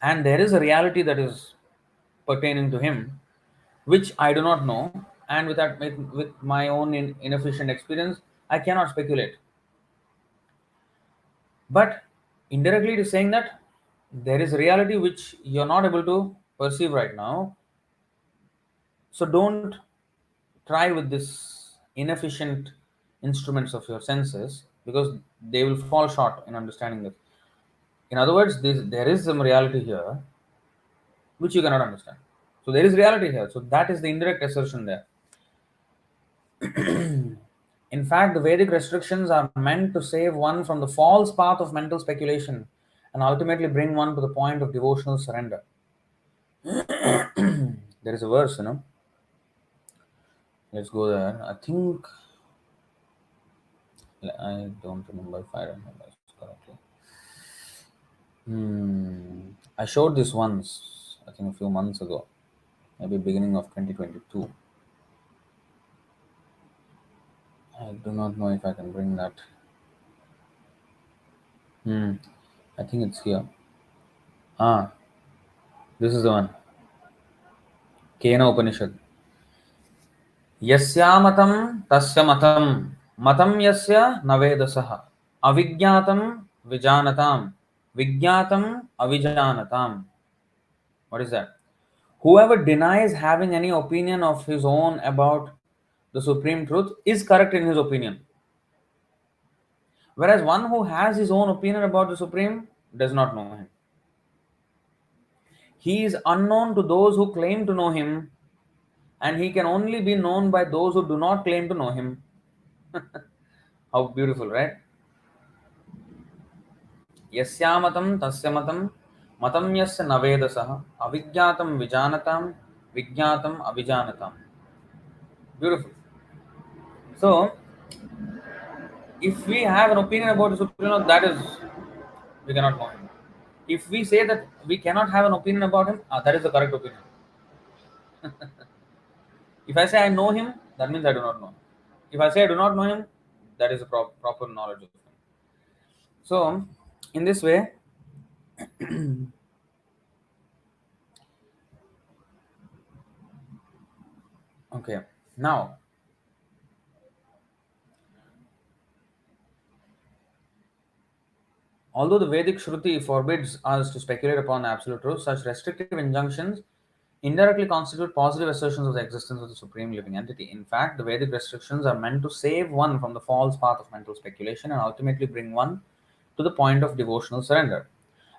and there is a reality that is pertaining to him, which I do not know, and with my own inefficient experience, I cannot speculate. But indirectly, it is saying that there is a reality which you're not able to perceive right now. So don't try with this inefficient instruments of your senses, because they will fall short in understanding this. In other words, there is some reality here which you cannot understand. So there is reality here. So that is the indirect assertion there. In fact, the Vedic restrictions are meant to save one from the false path of mental speculation and ultimately bring one to the point of devotional surrender. There is a verse. Let's go there. I think I don't remember if I remember correctly. I showed this once, I think a few months ago, maybe beginning of 2022. I do not know if I can bring that. Hmm. I think it's here. Ah, this is the one. Kena Upanishad. यस्यामतं तस्य मतं मतं यस्य न वेदसः अविज्ञातं विजानताम विज्ञातं अविजानताम. What is that? Whoever denies having any opinion of his own about the supreme truth is correct in his opinion, whereas one who has his own opinion about the supreme does not know him. He is unknown to those who claim to know him, and he can only be known by those who do not claim to know him. How beautiful, right? यस्यामतं तस्य मतं मतं यस्य न वेदसः अविज्ञातं विजानतां विज्ञातं अविजानताम्. Beautiful. So, if we have an opinion about the Supreme Lord, that is, we cannot know him. If we say that we cannot have an opinion about him, that is the correct opinion. If I say I know him, that means I do not know him. If I say I do not know him, that is the proper knowledge of him. So, in this way, okay, now, although the Vedic Shruti forbids us to speculate upon absolute truth, such restrictive injunctions indirectly constitute positive assertions of the existence of the supreme living entity. In fact, the Vedic restrictions are meant to save one from the false path of mental speculation and ultimately bring one to the point of devotional surrender.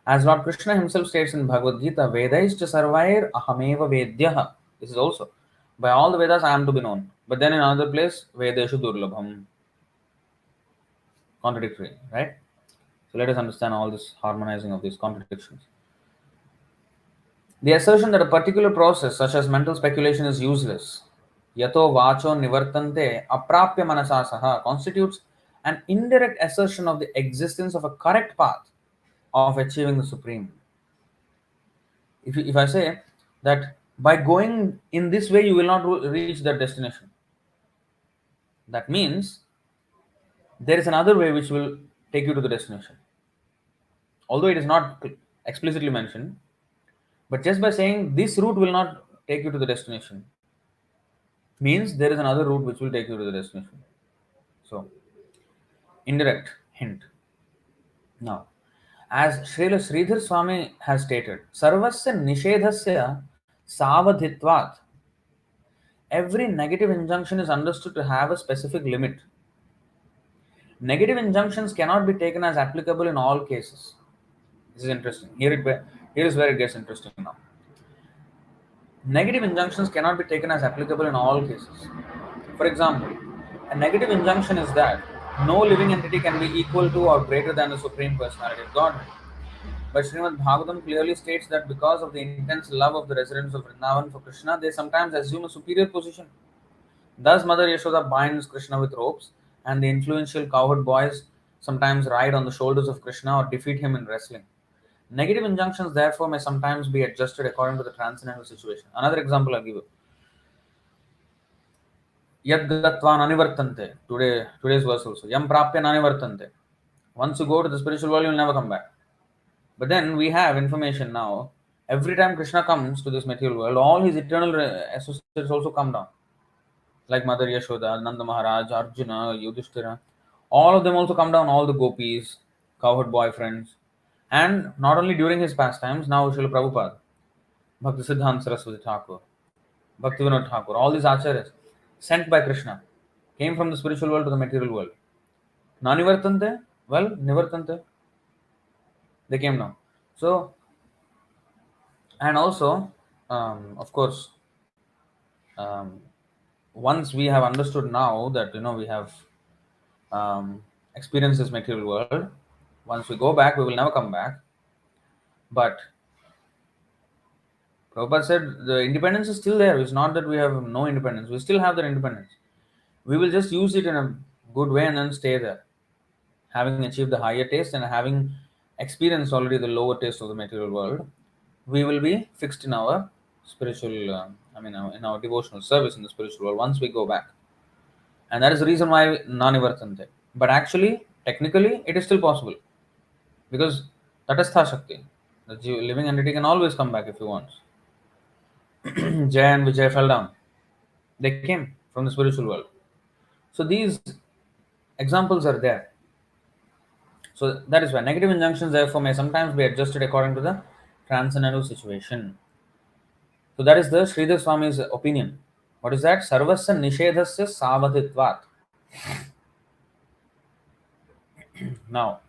As Lord Krishna himself states in Bhagavad-gītā, Vedaischa sarvair ahameva vedyah. This is also, by all the Vedas I am to be known. But then in another place, Vedeshu durlabham. Contradictory, right? So let us understand all this harmonizing of these contradictions. The assertion that a particular process, such as mental speculation, is useless, yato vacho nivartante aprāpya manasa saha, constitutes an indirect assertion of the existence of a correct path of achieving the supreme. If I say that by going in this way you will not reach that destination, that means there is another way which will take you to the destination. Although it is not explicitly mentioned, but just by saying this route will not take you to the destination means there is another route which will take you to the destination. So, indirect hint. Now, as Srila Sridhar Swami has stated, Sarvasya Nishedhasya Savadhitvat. Every negative injunction is understood to have a specific limit. Negative injunctions cannot be taken as applicable in all cases. This is interesting. Here is where it gets interesting now. Negative injunctions cannot be taken as applicable in all cases. For example, a negative injunction is that no living entity can be equal to or greater than the Supreme Personality of Godhead. But Srimad Bhagavatam clearly states that because of the intense love of the residents of Vrindavan for Krishna, they sometimes assume a superior position. Thus, Mother Yashoda binds Krishna with ropes, and the influential cowherd boys sometimes ride on the shoulders of Krishna or defeat him in wrestling. Negative injunctions, therefore, may sometimes be adjusted according to the transcendental situation. Another example I'll give you. Yad gatvan nivartante. Today's verse also. Yam prāpya nivartante. Once you go to the spiritual world, you'll never come back. But then we have information now. Every time Krishna comes to this material world, all his eternal associates also come down. Like Mother Yashoda, Nanda Maharaj, Arjuna, Yudhishthira. All of them also come down, all the gopis, cowherd boyfriends. And not only during his pastimes, now Srila Prabhupada, Bhakti Siddhanta Saraswati Thakur, Bhakti Vinod Thakur, all these acharyas sent by Krishna came from the spiritual world to the material world. Nanivartante? Well, Nivartante. They came now. So, and also, of course, um, once we have understood now that we have experienced this material world, once we go back, we will never come back. But Prabhupada said the independence is still there. It's not that we have no independence. We still have that independence. We will just use it in a good way and then stay there. Having achieved the higher taste and having experienced already the lower taste of the material world, we will be fixed in our spiritual, in our devotional service in the spiritual world once we go back. And that is the reason why Nanivartante. But actually, technically, it is still possible. Because Tatastha Shakti, the living entity can always come back if he wants. Jay and Vijay fell down. They came from the spiritual world. So these examples are there. So that is why negative injunctions therefore may sometimes be adjusted according to the transcendental situation. So that is the Sridhar Swami's opinion. What is that? Sarvasya nishedhasya savadhitvat. Now,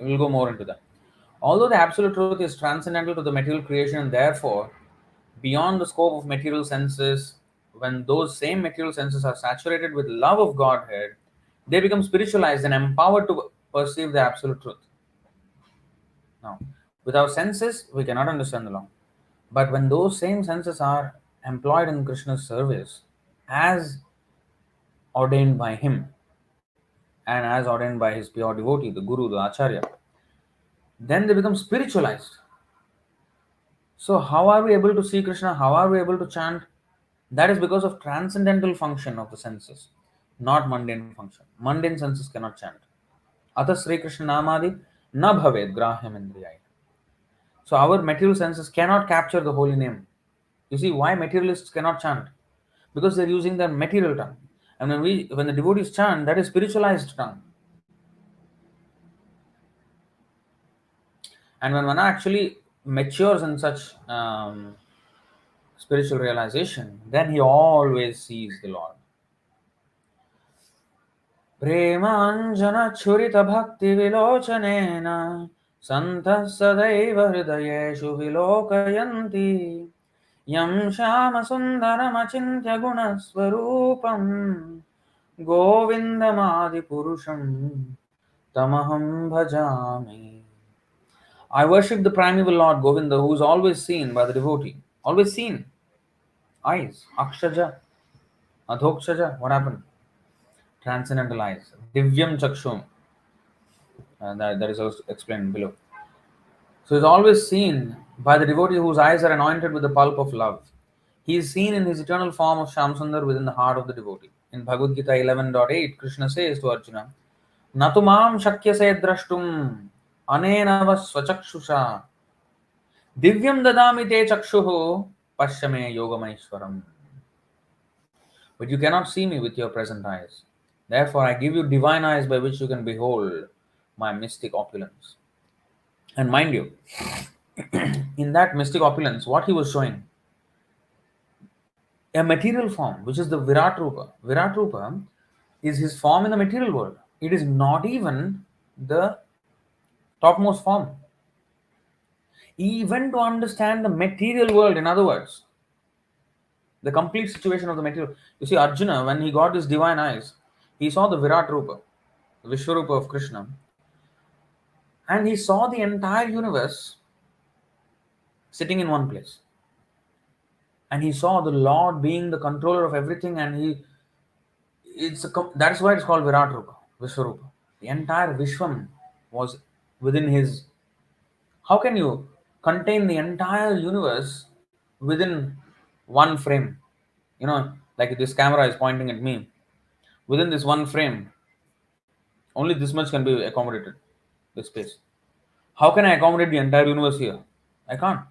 we'll go more into that. Although the absolute truth is transcendental to the material creation and therefore beyond the scope of material senses, when those same material senses are saturated with love of Godhead, they become spiritualized and empowered to perceive the absolute truth. Now, with our senses, we cannot understand the law. But when those same senses are employed in Krishna's service, as ordained by him and as ordained by his pure devotee, the Guru, the Acharya, then they become spiritualized. So, how are we able to see Krishna? How are we able to chant? That is because of transcendental function of the senses, not mundane function. Mundane senses cannot chant. Atha Sri Krishna Namadi na bhaved grahyam indriyai. So our material senses cannot capture the holy name. You see why materialists cannot chant? Because they're using their material tongue. And when the devotees chant, that is spiritualized tongue. And when one actually matures in such spiritual realization, then he always sees the Lord. प्रेमाञ्जनच्छुरितभक्तिविलोचनेन सन्तः सदैव हृदयेषु विलोकयन्ति यं श्यामसुन्दरमचिन्त्य गुणस्वरूपम् गोविन्दमादिपुरुषं तमहं भजामि. I worship the primeval Lord Govinda, who is always seen by the devotee. Always seen. Eyes. Akshaja. Adhokshaja. What happened? Transcendental eyes. Divyam chakshum. That is also explained below. So he is always seen by the devotee whose eyes are anointed with the pulp of love. He is seen in his eternal form of Shamsundar within the heart of the devotee. In Bhagavad-gītā 11.8, Krishna says to Arjuna, Natu mam shakyase drashtum anenava swachakshusha divyam dadami te chakshuhu pashyame yogamaishwaram. But you cannot see me with your present eyes. Therefore, I give you divine eyes by which you can behold my mystic opulence. And mind you, in that mystic opulence, what he was showing, a material form, which is the Virat Rupa. Virat Rupa is his form in the material world. It is not even the topmost form. Even to understand the material world, in other words, the complete situation of the material. You see, Arjuna, when he got his divine eyes, he saw the Virat Rupa, the Vishwarupa of Krishna, and he saw the entire universe sitting in one place. And he saw the Lord being the controller of everything, and that's why it's called Virat Rupa, Vishwarupa. The entire Vishwam was within his. How can you contain the entire universe within one frame? Like this camera is pointing at me. Within this one frame, only this much can be accommodated, this space. How can I accommodate the entire universe here? I can't.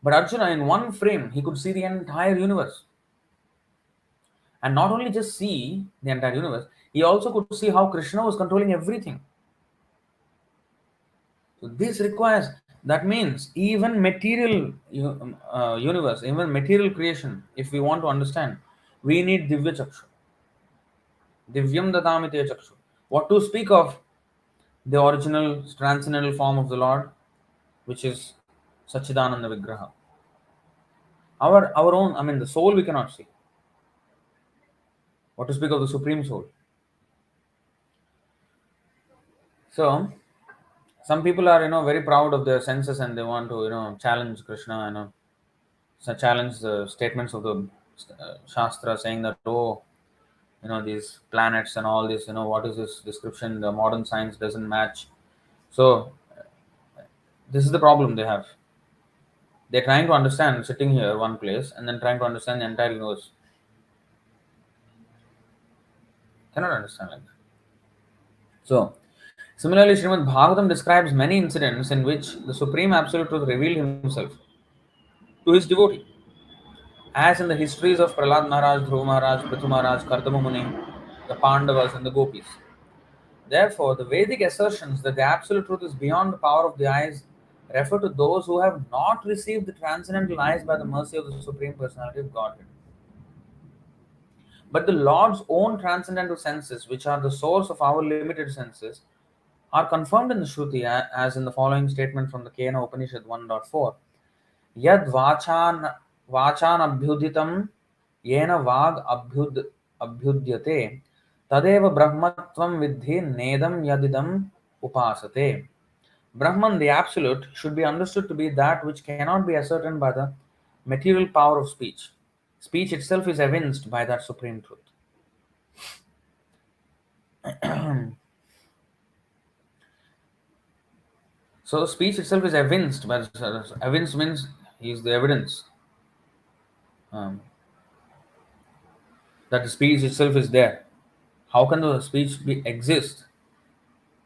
But Arjuna, in one frame, he could see the entire universe. And not only just see the entire universe, he also could see how Krishna was controlling everything. So this requires, that means even material universe, even material creation, if we want to understand, we need Divya Chakshu. Divyam dadami te chakshu. What to speak of the original transcendental form of the Lord, which is Sachidananda Vigraha. Our own, the soul we cannot see. What to speak of the Supreme Soul? So, some people are, very proud of their senses and they want to, challenge Krishna, challenge the statements of the Shastra saying that, these planets and all this, what is this description? The modern science doesn't match. So, this is the problem they have. They're trying to understand sitting here one place and then trying to understand the entire universe. Cannot understand like that. So, Similarly, Srimad Bhagavatam describes many incidents in which the Supreme Absolute Truth revealed himself to his devotee, as in the histories of Prahlad Maharaj, Dhruva Maharaj, Prithu Maharaj, Kardama Muni, the Pandavas, and the Gopis. Therefore, the Vedic assertions that the Absolute Truth is beyond the power of the eyes refer to those who have not received the transcendental eyes by the mercy of the Supreme Personality of Godhead. But the Lord's own transcendental senses, which are the source of our limited senses, are confirmed in the Shruti as in the following statement from the Kena Upanishad 1.4. Yad vachan abhyuditam yena vag abhyudyate tadeva brahmatvam vidhi nedam yadidam upasate. Brahman, the absolute, should be understood to be that which cannot be ascertained by the material power of speech. Speech itself is evinced by that supreme truth. So speech itself is evinced, but evince means he is the evidence um, that the speech itself is there. How can the speech be exist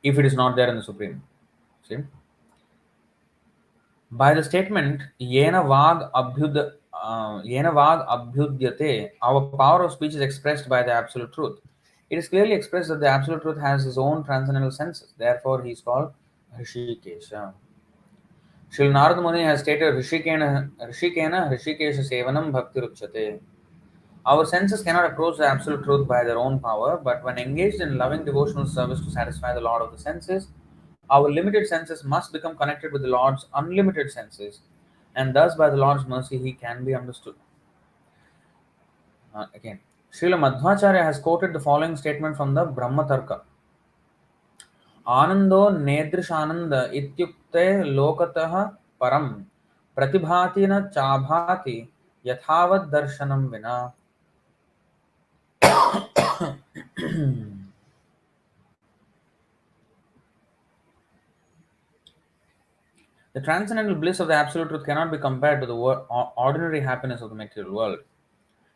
if it is not there in the Supreme? See, by the statement yena vag abhyudyate, our power of speech is expressed by the absolute truth. It is clearly expressed that the absolute truth has his own transcendental senses. Therefore, he is called Hrishikesha. Srila Narada Muni has stated Hrishikena Hrishikesha Sevanam Bhakti Ruchyate. Our senses cannot approach the absolute truth by their own power, but when engaged in loving devotional service to satisfy the Lord of the senses, our limited senses must become connected with the Lord's unlimited senses, and thus by the Lord's mercy he can be understood. Again, Srila Madhvacharya has quoted the following statement from the Brahmatarka. आनंदो नेदृशानंद इत्युक्ते लोकतः परम प्रतिभाति न चाभाति यथावत् दर्शनम विना. The transcendental bliss of the absolute truth cannot be compared to the ordinary happiness of the material world.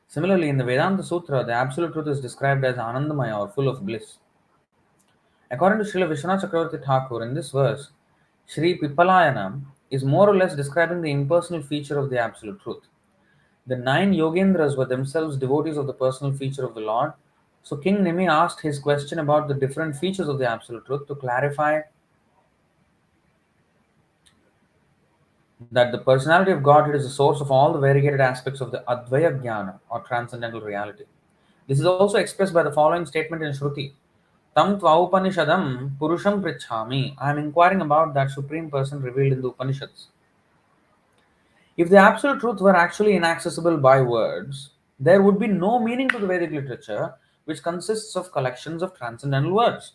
Similarly, in the Vedanta Sutra, the absolute truth is described as Anandamaya or full of bliss. According to Srila Vishwanath Chakravarti Thakur, in this verse, Sri Pippalayanam is more or less describing the impersonal feature of the absolute truth. The 9 Yogendras were themselves devotees of the personal feature of the Lord. So King Nimi asked his question about the different features of the absolute truth to clarify that the personality of Godhead is the source of all the variegated aspects of the Advaya Jnana or transcendental reality. This is also expressed by the following statement in Shruti. Tam Tvaupanishadam Purusham Prichhami. I am inquiring about that supreme person revealed in the Upanishads. If the absolute truth were actually inaccessible by words, there would be no meaning to the Vedic literature, which consists of collections of transcendental words.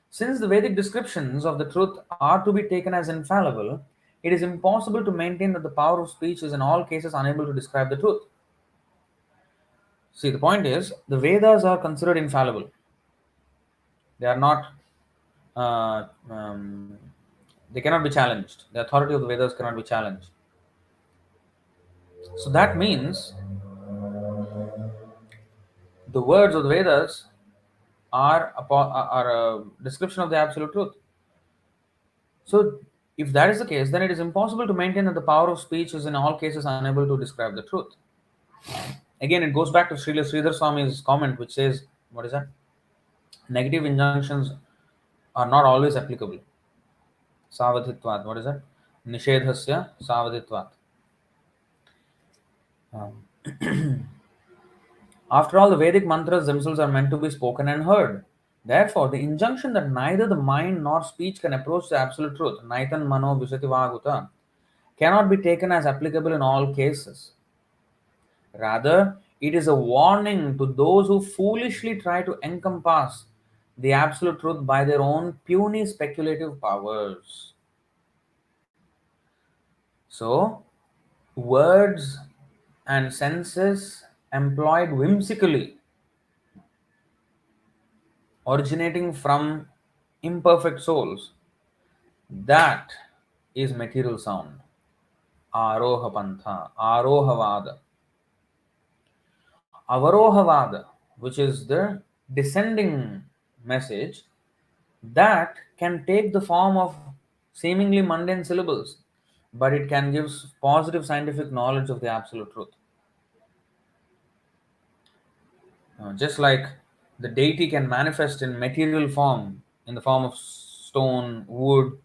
Since the Vedic descriptions of the truth are to be taken as infallible, it is impossible to maintain that the power of speech is in all cases unable to describe the truth. See, the point is, the Vedas are considered infallible. They are not, uh, um, they cannot be challenged. The authority of the Vedas cannot be challenged. So that means the words of the Vedas are a description of the absolute truth. So, if that is the case, then it is impossible to maintain that the power of speech is in all cases unable to describe the truth. Again, it goes back to Srila Sridhar Swami's comment, which says, what is that? Negative injunctions are not always applicable. Savadhitvat. What is that? Nishedhasya savadhitvat. After all, the Vedic mantras themselves are meant to be spoken and heard. Therefore, the injunction that neither the mind nor speech can approach the absolute truth, naitan mano visati vaguta, cannot be taken as applicable in all cases. Rather, it is a warning to those who foolishly try to encompass the absolute truth by their own puny speculative powers. So, words and senses employed whimsically, originating from imperfect souls, that is material sound. Aroha pantha, arohavada. Avarohavada, which is the descending message, that can take the form of seemingly mundane syllables, but it can give positive scientific knowledge of the absolute truth. Just like the deity can manifest in material form, in the form of stone, wood,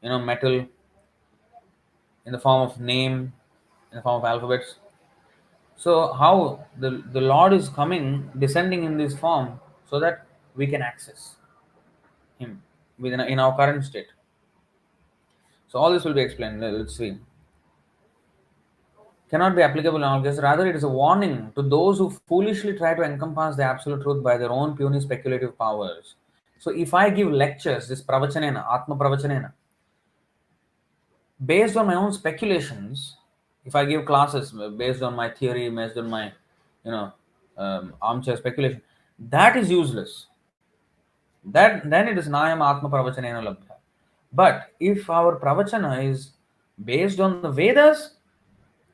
metal, in the form of name, in the form of alphabets. So how the Lord is coming, descending in this form, so that we can access Him within in our current state. So all this will be explained. Let's see. Cannot be applicable in all cases. Rather, it is a warning to those who foolishly try to encompass the absolute truth by their own puny speculative powers. So, if I give lectures, this pravachanena, atma pravachanena, based on my own speculations, if I give classes based on my theory, based on my, you know, armchair speculation, that is useless. That then it is nayam atma pravachanena labdha. But if our pravachana is based on the Vedas,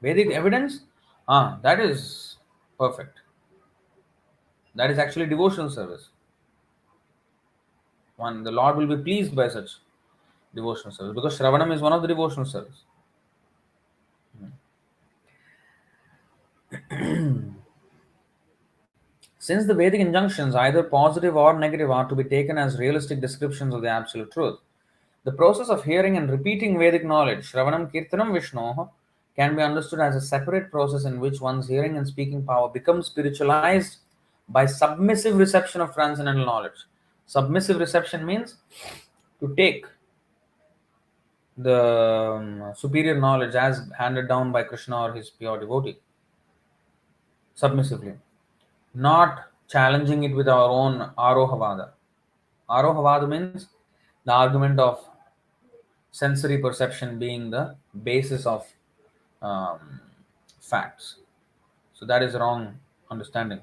Vedic evidence, that is perfect. That is actually devotional service. One, the Lord will be pleased by such devotional service because Shravanam is one of the devotional service. Since the Vedic injunctions, either positive or negative, are to be taken as realistic descriptions of the absolute truth, the process of hearing and repeating Vedic knowledge, Shravanam Kirtanam Vishnoha, can be understood as a separate process in which one's hearing and speaking power becomes spiritualized by submissive reception of transcendental knowledge. Submissive reception means to take the superior knowledge as handed down by Krishna or his pure devotee submissively, not challenging it with our own arohavada. Arohavada means the argument of sensory perception being the basis of um, facts. So that is wrong understanding.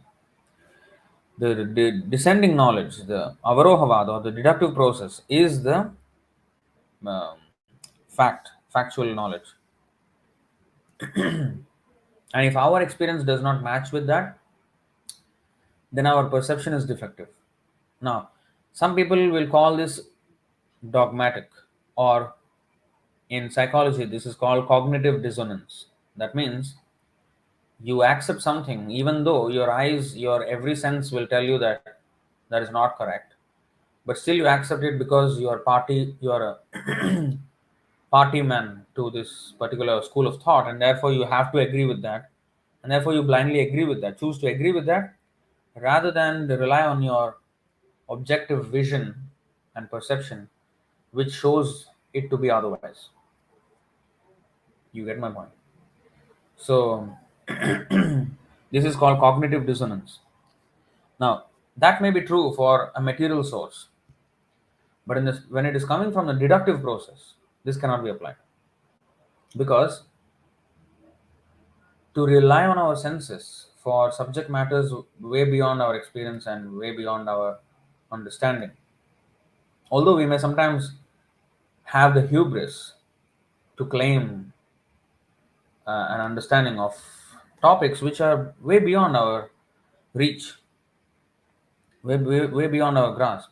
The descending knowledge, the avarohavada or the deductive process, is the um, factual knowledge. And if our experience does not match with that, then our perception is defective. Now, some people will call this dogmatic, or in psychology, this is called cognitive dissonance. That means you accept something even though your eyes, your every sense will tell you that that is not correct, but still you accept it because you are a party man to this particular school of thought, and therefore you have to agree with that, and therefore you blindly agree with that, choose to agree with that rather than rely on your objective vision and perception, which shows it to be otherwise. You get my point? So, this is called cognitive dissonance. Now, that may be true for a material source, but when it is coming from the deductive process, this cannot be applied because to rely on our senses for subject matters way beyond our experience and way beyond our understanding, although we may sometimes have the hubris to claim an understanding of topics which are way beyond our reach, way beyond our grasp.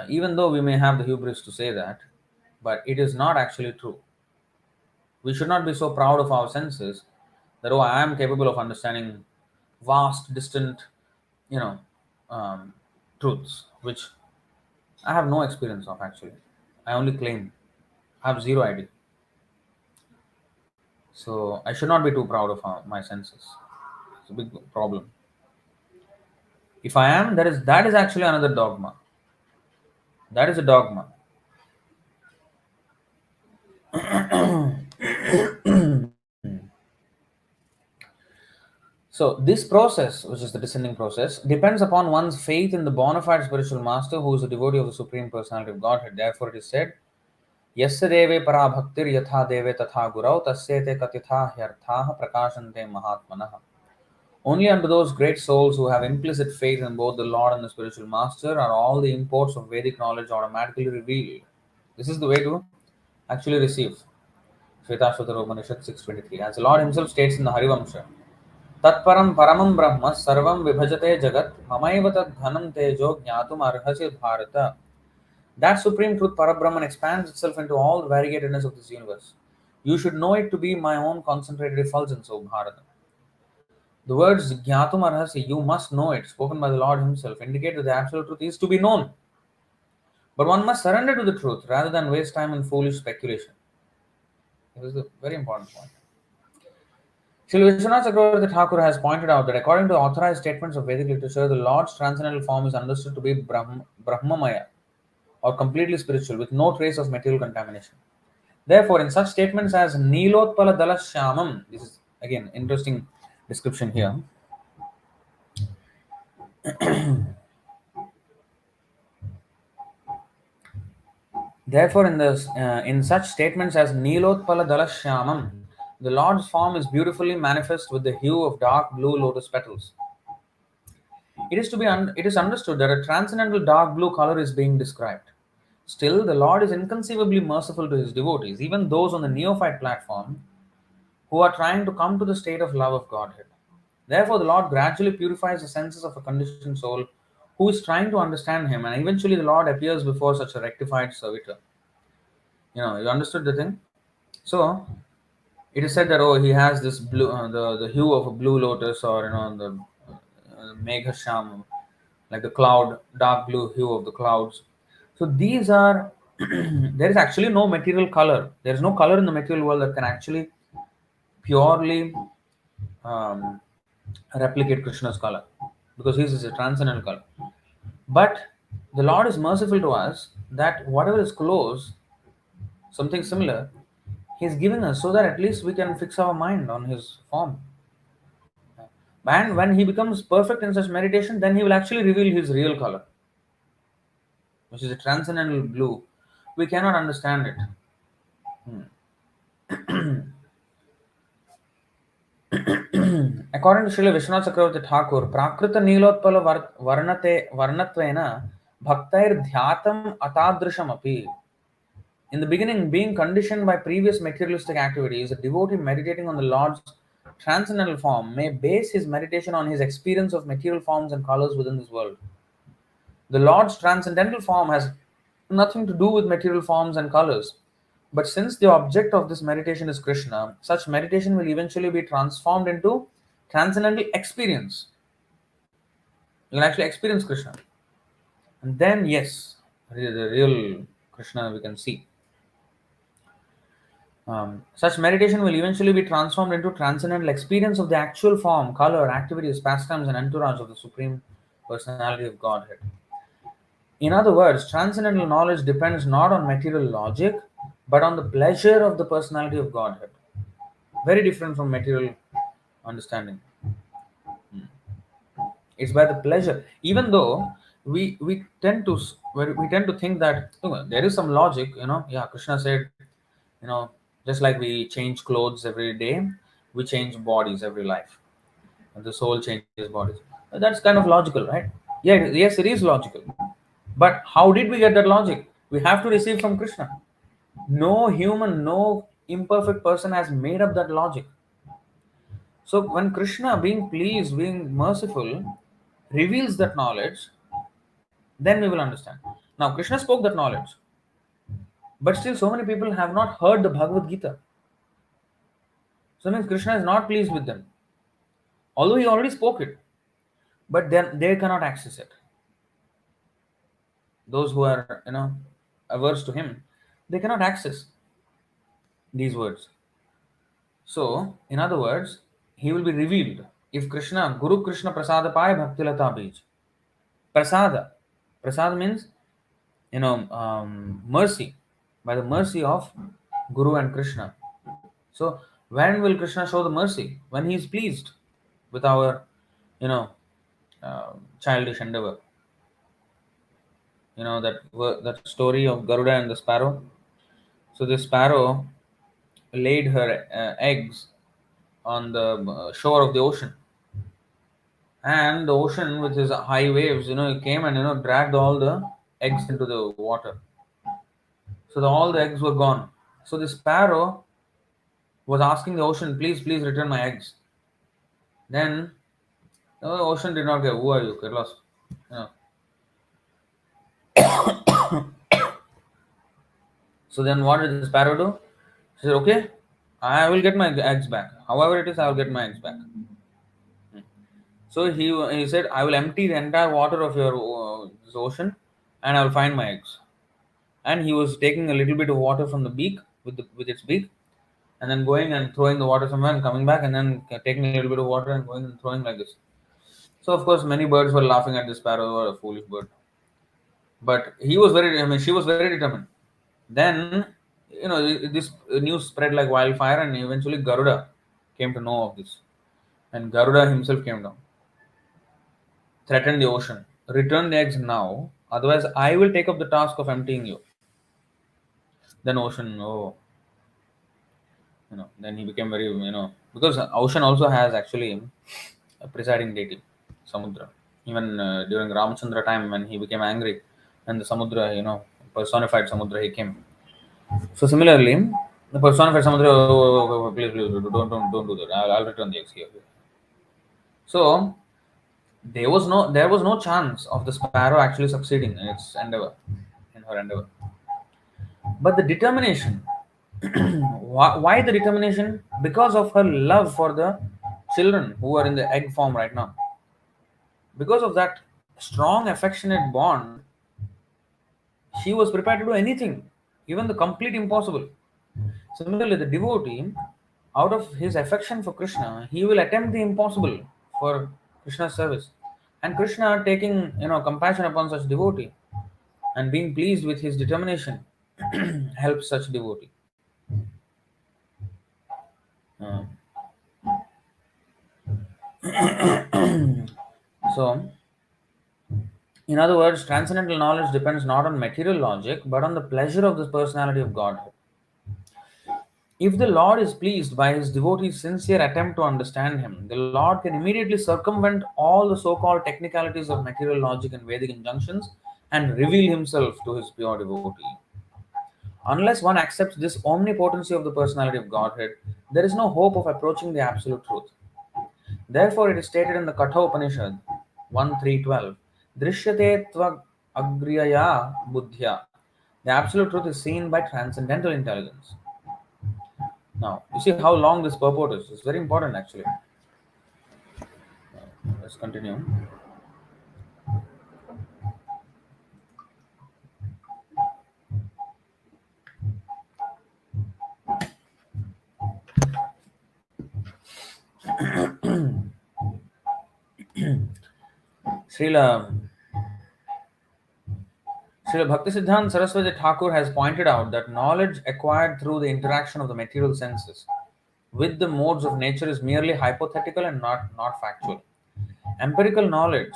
Even though we may have the hubris to say that, but it is not actually true. We should not be so proud of our senses that, oh, I am capable of understanding vast, distant, you know, um, truths, which I have no experience of actually. I only claim. I have zero idea. So I should not be too proud of my senses. It's a big problem. If I am, that is actually another dogma. That is a dogma. So this process, which is the descending process, depends upon one's faith in the bona fide spiritual master who is a devotee of the Supreme Personality of Godhead. Therefore it is said, Yasya deve para bhaktir yatha deve tatha gurau tasyete katitha hyarthaha prakashante mahatmanah. Only unto those great souls who have implicit faith in both the Lord and the spiritual master are all the imports of Vedic knowledge automatically revealed. This is the way to actually receive. Shvetashvatara Upanishad 6.23. As the Lord himself states in the Harivamsha, Tatparam paramam brahma sarvam vibhajate jagat mamaiva tad dhanam tejo jnatum arhasi bharata. That supreme truth, Parabrahman, expands itself into all the variegatedness of this universe. You should know it to be my own concentrated effulgence, O Bharata. The words Gyatum Arhasi, you must know it, spoken by the Lord Himself, indicate that the absolute truth is to be known. But one must surrender to the truth rather than waste time in foolish speculation. This is a very important point. Srila Vishwanath Chakravarti Thakur has pointed out that according to authorized statements of Vedic literature, the Lord's transcendental form is understood to be Brahmamaya, or completely spiritual, with no trace of material contamination. Therefore, in such statements as Nilotpala Dalashyamam, this is again interesting description here. Therefore, in such statements as Nilotpala Dalashyamam, the Lord's form is beautifully manifest with the hue of dark blue lotus petals. It is understood that a transcendental dark blue color is being described. Still, the Lord is inconceivably merciful to His devotees, even those on the neophyte platform who are trying to come to the state of love of Godhead. Therefore, the Lord gradually purifies the senses of a conditioned soul who is trying to understand Him, and eventually the Lord appears before such a rectified servitor. You understood the thing? So, it is said that he has this blue, the hue of a blue lotus, or the Meghasham, like the cloud, dark blue hue of the clouds. So these are there is actually no material color. There is no color in the material world that can actually purely um, replicate Krishna's color, because his is a transcendental color. But the Lord is merciful to us that whatever is close, something similar, He is giving us so that at least we can fix our mind on His form. And when He becomes perfect in such meditation, then He will actually reveal His real color, which is a transcendental blue. We cannot understand it. According to Srila Vishwanath Chakravarti Thakur, Prakrita Nilotpala Varnatvena Bhaktair Dhyatam Atadrisham Api. In the beginning, being conditioned by previous materialistic activities, a devotee meditating on the Lord's transcendental form may base his meditation on his experience of material forms and colors within this world. The Lord's transcendental form has nothing to do with material forms and colors. But since the object of this meditation is Krishna, such meditation will eventually be transformed into transcendental experience. You can actually experience Krishna. And then, yes, the real Krishna we can see. Such meditation will eventually be transformed into transcendental experience of the actual form, color, activities, pastimes, and entourage of the Supreme Personality of Godhead. In other words, transcendental knowledge depends not on material logic, but on the pleasure of the personality of Godhead. Very different from material understanding. It's by the pleasure. Even though we tend to think that there is some logic. Yeah, Krishna said, just like we change clothes every day, we change bodies every life, and the soul changes bodies. That's kind of logical, right? Yeah, yes, it is logical. But how did we get that logic? We have to receive from Krishna. No human, no imperfect person has made up that logic. So when Krishna, being pleased, being merciful, reveals that knowledge, then we will understand. Now, Krishna spoke that knowledge, but still, so many people have not heard the Bhagavad-gītā. So, it means Krishna is not pleased with them, although he already spoke it, but then they cannot access it. Those who are, averse to him, they cannot access these words. So, in other words, he will be revealed. If Krishna, Guru Krishna Prasada Pai Bhaktilata Bij. Prasada. Prasada means, mercy. By the mercy of Guru and Krishna. So, when will Krishna show the mercy? When he is pleased with our, childish endeavor. That story of Garuda and the sparrow. So, the sparrow laid her eggs on the shore of the ocean, and the ocean with his high waves, it came and dragged all the eggs into the water. So all the eggs were gone. So the sparrow was asking the ocean, please return my eggs. Then the ocean did not get, who are you? Get lost. So then what did the sparrow do? He said, okay, I will get my eggs back. However it is, I will get my eggs back. So he said, I will empty the entire water of your this ocean and I will find my eggs. And he was taking a little bit of water from the beak with its beak and then going and throwing the water somewhere and coming back and then taking a little bit of water and going and throwing like this. So of course many birds were laughing at the sparrow, or a foolish bird. But she was very determined. Then, this news spread like wildfire, and eventually Garuda came to know of this. And Garuda himself came down, threatened the ocean. Return the eggs now, otherwise I will take up the task of emptying you. Then ocean, then he became very, because ocean also has actually a presiding deity, Samudra. Even during Ramachandra time when he became angry, and the Samudra, personified Samudra, he came. So similarly, the personified Samudra, please, don't do that. I'll return the eggs here. So there was no chance of the sparrow actually succeeding in its endeavor, in her endeavor. But the determination, why the determination? Because of her love for the children who are in the egg form right now. Because of that strong, affectionate bond, she was prepared to do anything, even the complete impossible. Similarly, the devotee, out of his affection for Krishna, he will attempt the impossible for Krishna's service. And Krishna, taking compassion upon such devotee and being pleased with his determination, helps such devotee. Uh, so, in other words, transcendental knowledge depends not on material logic but on the pleasure of the personality of Godhead. If the Lord is pleased by his devotee's sincere attempt to understand him, the Lord can immediately circumvent all the so called technicalities of material logic and Vedic injunctions and reveal himself to his pure devotee. Unless one accepts this omnipotency of the personality of Godhead, there is no hope of approaching the absolute truth. Therefore, it is stated in the Katha Upanishad 1.3.12, Drishyate tva agriyaya buddhya. The absolute truth is seen by transcendental intelligence. Now, you see how long this purport is. It's very important actually. Let's continue. Srila Bhaktisiddhanta Saraswati Thakur has pointed out that knowledge acquired through the interaction of the material senses with the modes of nature is merely hypothetical and not factual. Empirical knowledge,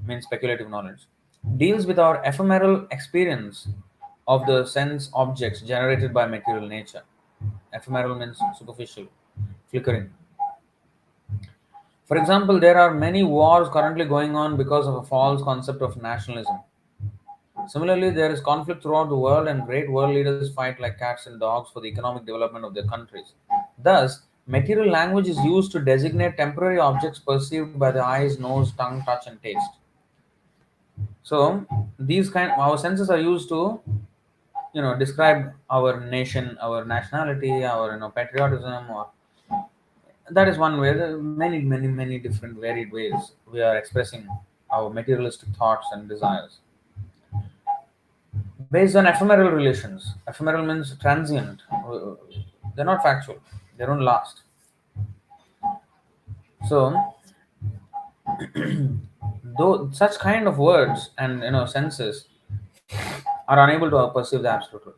means speculative knowledge, deals with our ephemeral experience of the sense objects generated by material nature. Ephemeral means superficial, flickering. For example, there are many wars currently going on because of a false concept of nationalism. Similarly, there is conflict throughout the world, and great world leaders fight like cats and dogs for the economic development of their countries. Thus, material language is used to designate temporary objects perceived by the eyes, nose, tongue, touch, and taste. So, our senses are used to, describe our nation, our nationality, our patriotism, or that is one way. There are many different varied ways we are expressing our materialistic thoughts and desires based on ephemeral relations. Ephemeral means transient. They're not factual. They don't last. So, though such kind of words and senses are unable to perceive the absolute truth.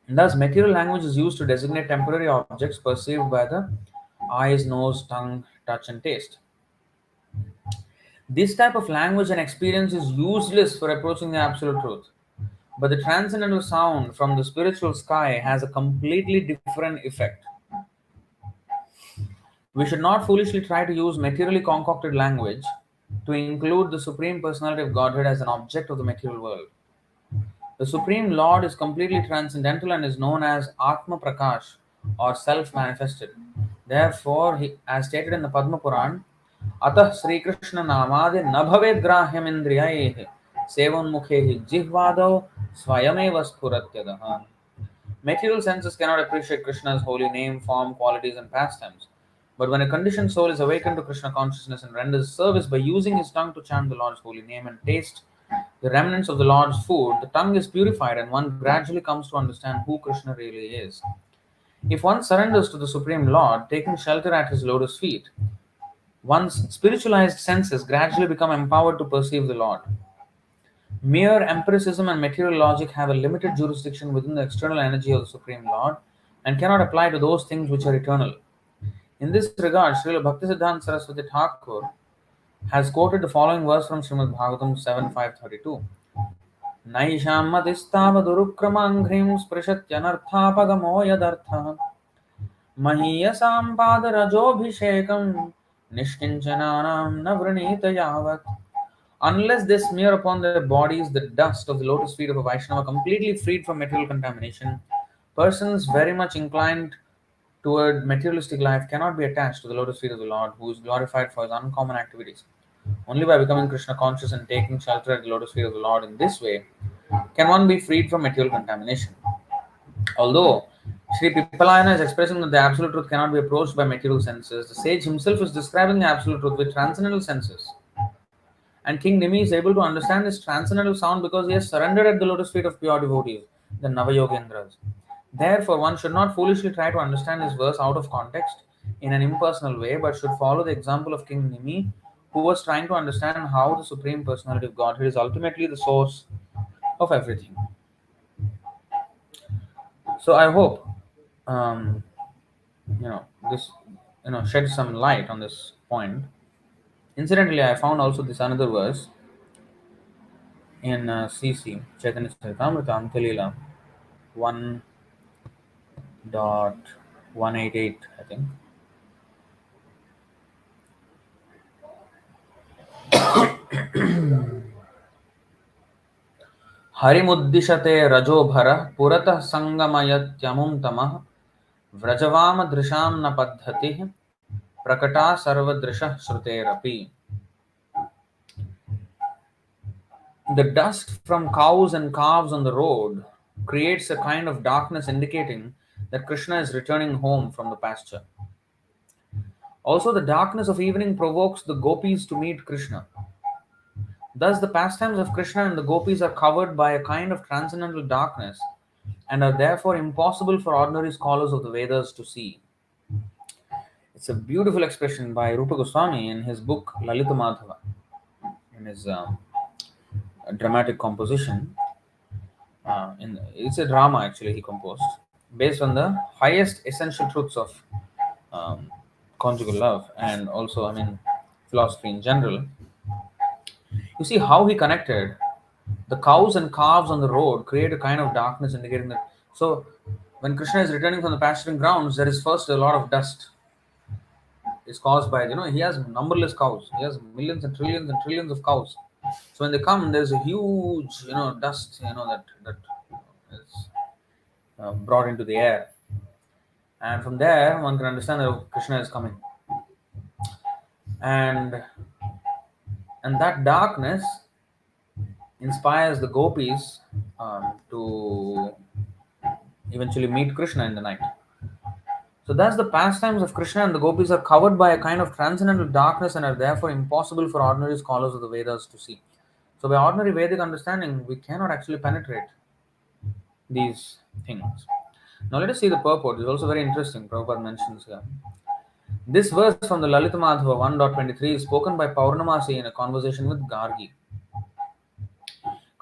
Thus, material language is used to designate temporary objects perceived by the eyes, nose, tongue, touch, and taste. This type of language and experience is useless for approaching the absolute truth. But the transcendental sound from the spiritual sky has a completely different effect. We should not foolishly try to use materially concocted language to include the Supreme Personality of Godhead as an object of the material world. The Supreme Lord is completely transcendental and is known as Atma Prakash or self-manifested. Therefore, as stated in the Padma Puran, Atah Sri Krishna Namade Nabhaved Grahyam Indriyaeh Sevon Mukhe Jihvado Swayameva spuratyadaha. Material senses cannot appreciate Krishna's holy name, form, qualities, and pastimes. But when a conditioned soul is awakened to Krishna consciousness and renders service by using his tongue to chant the Lord's holy name and taste the remnants of the Lord's food, the tongue is purified and one gradually comes to understand who Krishna really is. If one surrenders to the Supreme Lord, taking shelter at his lotus feet, one's spiritualized senses gradually become empowered to perceive the Lord. Mere empiricism and material logic have a limited jurisdiction within the external energy of the Supreme Lord and cannot apply to those things which are eternal. In this regard, Srila Bhaktisiddhanta Saraswati Thakur has quoted the following verse from Srimad Bhagavatam 7.532. Naisham madistavadurukramanghrim sprishantyanarthapagamo yadartha mahiyasam padarajobhishekam nishkinchananam navranita yavat. Unless they smear upon their bodies the dust of the lotus feet of a Vaishnava, completely freed from material contamination, persons very much inclined toward materialistic life cannot be attached to the lotus feet of the Lord, who is glorified for his uncommon activities. Only by becoming Krishna conscious and taking shelter at the lotus feet of the Lord in this way can one be freed from material contamination. Although Sri Pipalayana is expressing that the absolute truth cannot be approached by material senses, the sage himself is describing the absolute truth with transcendental senses. And King Nimi is able to understand this transcendental sound because he has surrendered at the lotus feet of pure devotees, the Navayogendras. Therefore, one should not foolishly try to understand this verse out of context in an impersonal way, but should follow the example of King Nimi, who was trying to understand how the Supreme Personality of Godhead is ultimately the source of everything. So I hope this sheds some light on this point. Incidentally, I found also this another verse in CC Chaitanya Charitamrita Antalila 1.188, I think. हरिमुद्दिशते रजोभरः पुरतः संगमयत्यमुं तमः व्रजवामदृशां न पद्धतिः प्रकटा सर्वदृशः श्रुतेरपि. The dust from cows and calves on the road creates a kind of darkness indicating that Krishna is returning home from the pasture. Also, the darkness of evening provokes the gopis to meet Krishna. Thus, the pastimes of Krishna and the gopis are covered by a kind of transcendental darkness and are therefore impossible for ordinary scholars of the Vedas to see. It's a beautiful expression by Rupa Goswami in his book Lalita Madhava, in his dramatic composition. It's a drama actually he composed based on the highest essential truths of conjugal love and also, philosophy in general. You see how he connected the cows and calves on the road create a kind of darkness indicating that. So, when Krishna is returning from the pasturing grounds, there is first a lot of dust. It's caused by, he has numberless cows. He has millions and trillions of cows. So when they come, there's a huge, dust, that is brought into the air. And from there, one can understand that Krishna is coming. And that darkness inspires the gopis to eventually meet Krishna in the night. So thus the pastimes of Krishna and the gopis are covered by a kind of transcendental darkness and are therefore impossible for ordinary scholars of the Vedas to see. So by ordinary Vedic understanding, we cannot actually penetrate these things. Now let us see the purport. It's also very interesting. Prabhupada mentions here. This verse from the Lalita Madhava 1.23 is spoken by Paurnamasi in a conversation with Gargi.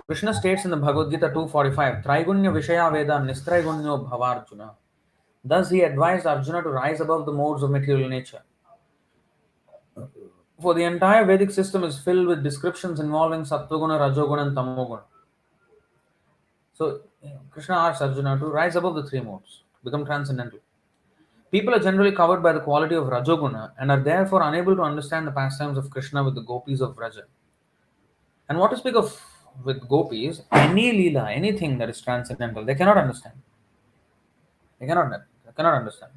Krishna states in the Bhagavad-gītā 2.45, Traigunya Vishaya Veda Nistraigunyo Bhavarjuna. Thus he advised Arjuna to rise above the modes of material nature. For the entire Vedic system is filled with descriptions involving Sattvaguna, Rajoguna and Tamoguna. So Krishna asks Arjuna to rise above the three modes, become transcendental. People are generally covered by the quality of Rajoguna and are therefore unable to understand the pastimes of Krishna with the gopis of Vraja. And what to speak of with gopis, any Leela, anything that is transcendental, they cannot understand. They cannot understand.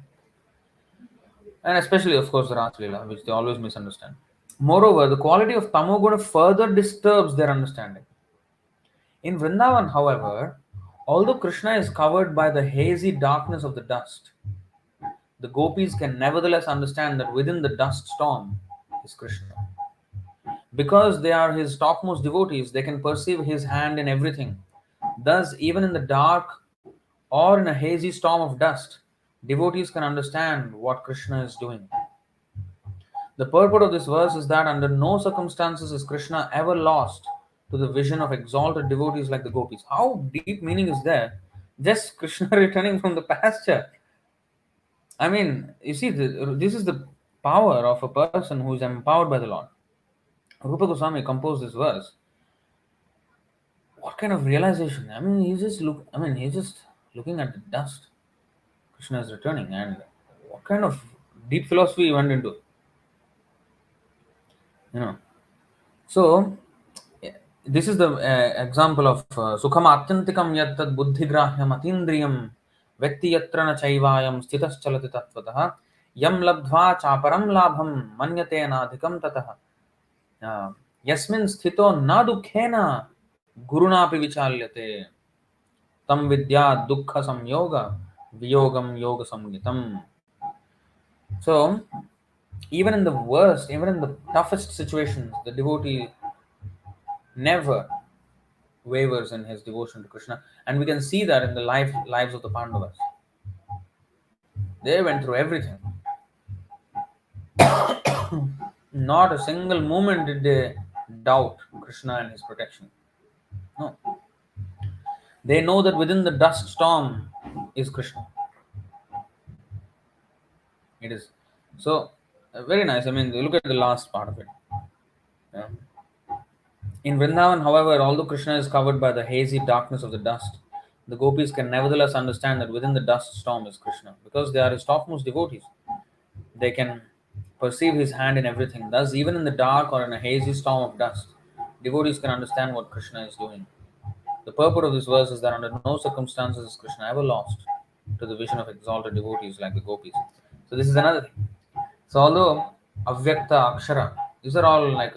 And especially, of course, the Rasa Leela, which they always misunderstand. Moreover, the quality of Tamoguna further disturbs their understanding. In Vrindavan, however, although Krishna is covered by the hazy darkness of the dust, the gopis can nevertheless understand that within the dust storm is Krishna. Because they are his topmost devotees, they can perceive his hand in everything. Thus, even in the dark or in a hazy storm of dust, devotees can understand what Krishna is doing. The purport of this verse is that under no circumstances is Krishna ever lost to the vision of exalted devotees like the gopis. How deep meaning is there? Just Krishna returning from the pasture. I mean, you see, this is the power of a person who is empowered by the Lord. Rupa Goswami composed this verse. What kind of realization? I mean, he's just looking at the dust. Krishna is returning, and what kind of deep philosophy he went into? You know. So, this is the example of sukham atyantikam yattad buddhigrahyam atindriyam vetti yatra na chaivayam sthitas chalati tattvataha yam labdhva chaparam labham manyate nadhikam tataha yasmin sthito na dukkhena gurunapi vichalyate tam vidya dukkha samyoga viyogam yoga samgitam. So, even in the toughest situations, the devotee never wavers in his devotion to Krishna, and we can see that in the lives of the Pandavas. They went through everything. Not a single moment did they doubt Krishna and his protection. No. They know that within the dust storm is Krishna. It is. So, very nice. I mean, look at the last part of it. Yeah. In Vrindavan, however, although Krishna is covered by the hazy darkness of the dust, the gopis can nevertheless understand that within the dust storm is Krishna, because they are his topmost devotees. They can perceive his hand in everything. Thus, even in the dark or in a hazy storm of dust, devotees can understand what Krishna is doing. The purport of this verse is that under no circumstances is Krishna ever lost to the vision of exalted devotees like the gopis. So this is another thing. So although avyakta, kṣara, these are all like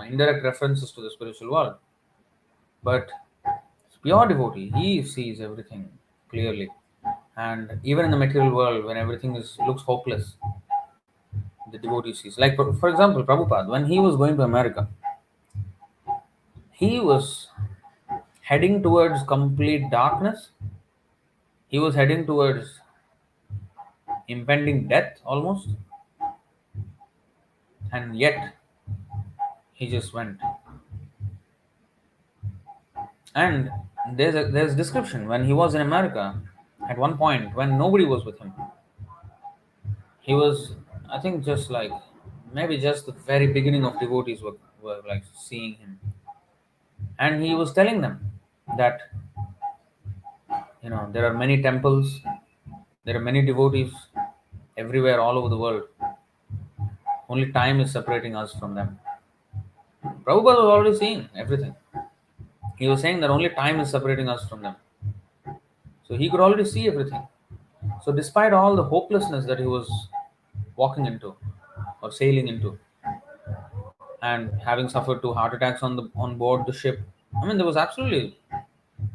indirect references to the spiritual world, but pure devotee, he sees everything clearly. And even in the material world, when everything looks hopeless, the devotee sees. Like for example, Prabhupada, when he was going to America, he was heading towards complete darkness. He was heading towards impending death almost, and yet he just went. And there's description when he was in America. At one point, when nobody was with him, he was, I think, just like maybe just the very beginning of devotees were like seeing him, and he was telling them that there are many temples, there are many devotees everywhere all over the world. Only time is separating us from them. Prabhupada was already seeing everything. He was saying that only time is separating us from them. So he could already see everything. So despite all the hopelessness that he was walking into or sailing into, and having suffered two heart attacks on board the ship, I mean, there was absolutely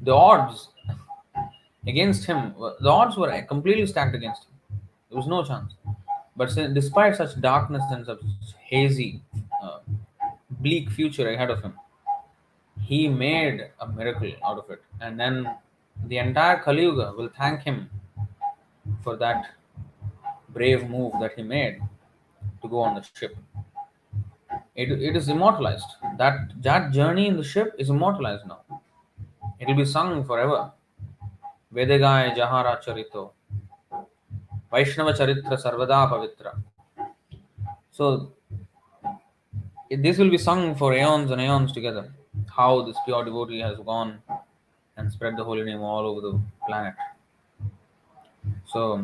the odds against him. The odds were completely stacked against him. There was no chance. But despite such darkness and such hazy, uh, bleak future ahead of him, he made a miracle out of it. And then the entire Kali Yuga will thank him for that brave move that he made to go on the ship. It is immortalized. That journey in the ship is immortalized now. It will be sung forever. Vedagaya Jahara Charito. Vaishnava Charitra Sarvada Pavitra. So this will be sung for aeons and aeons together. How this pure devotee has gone and spread the holy name all over the planet. So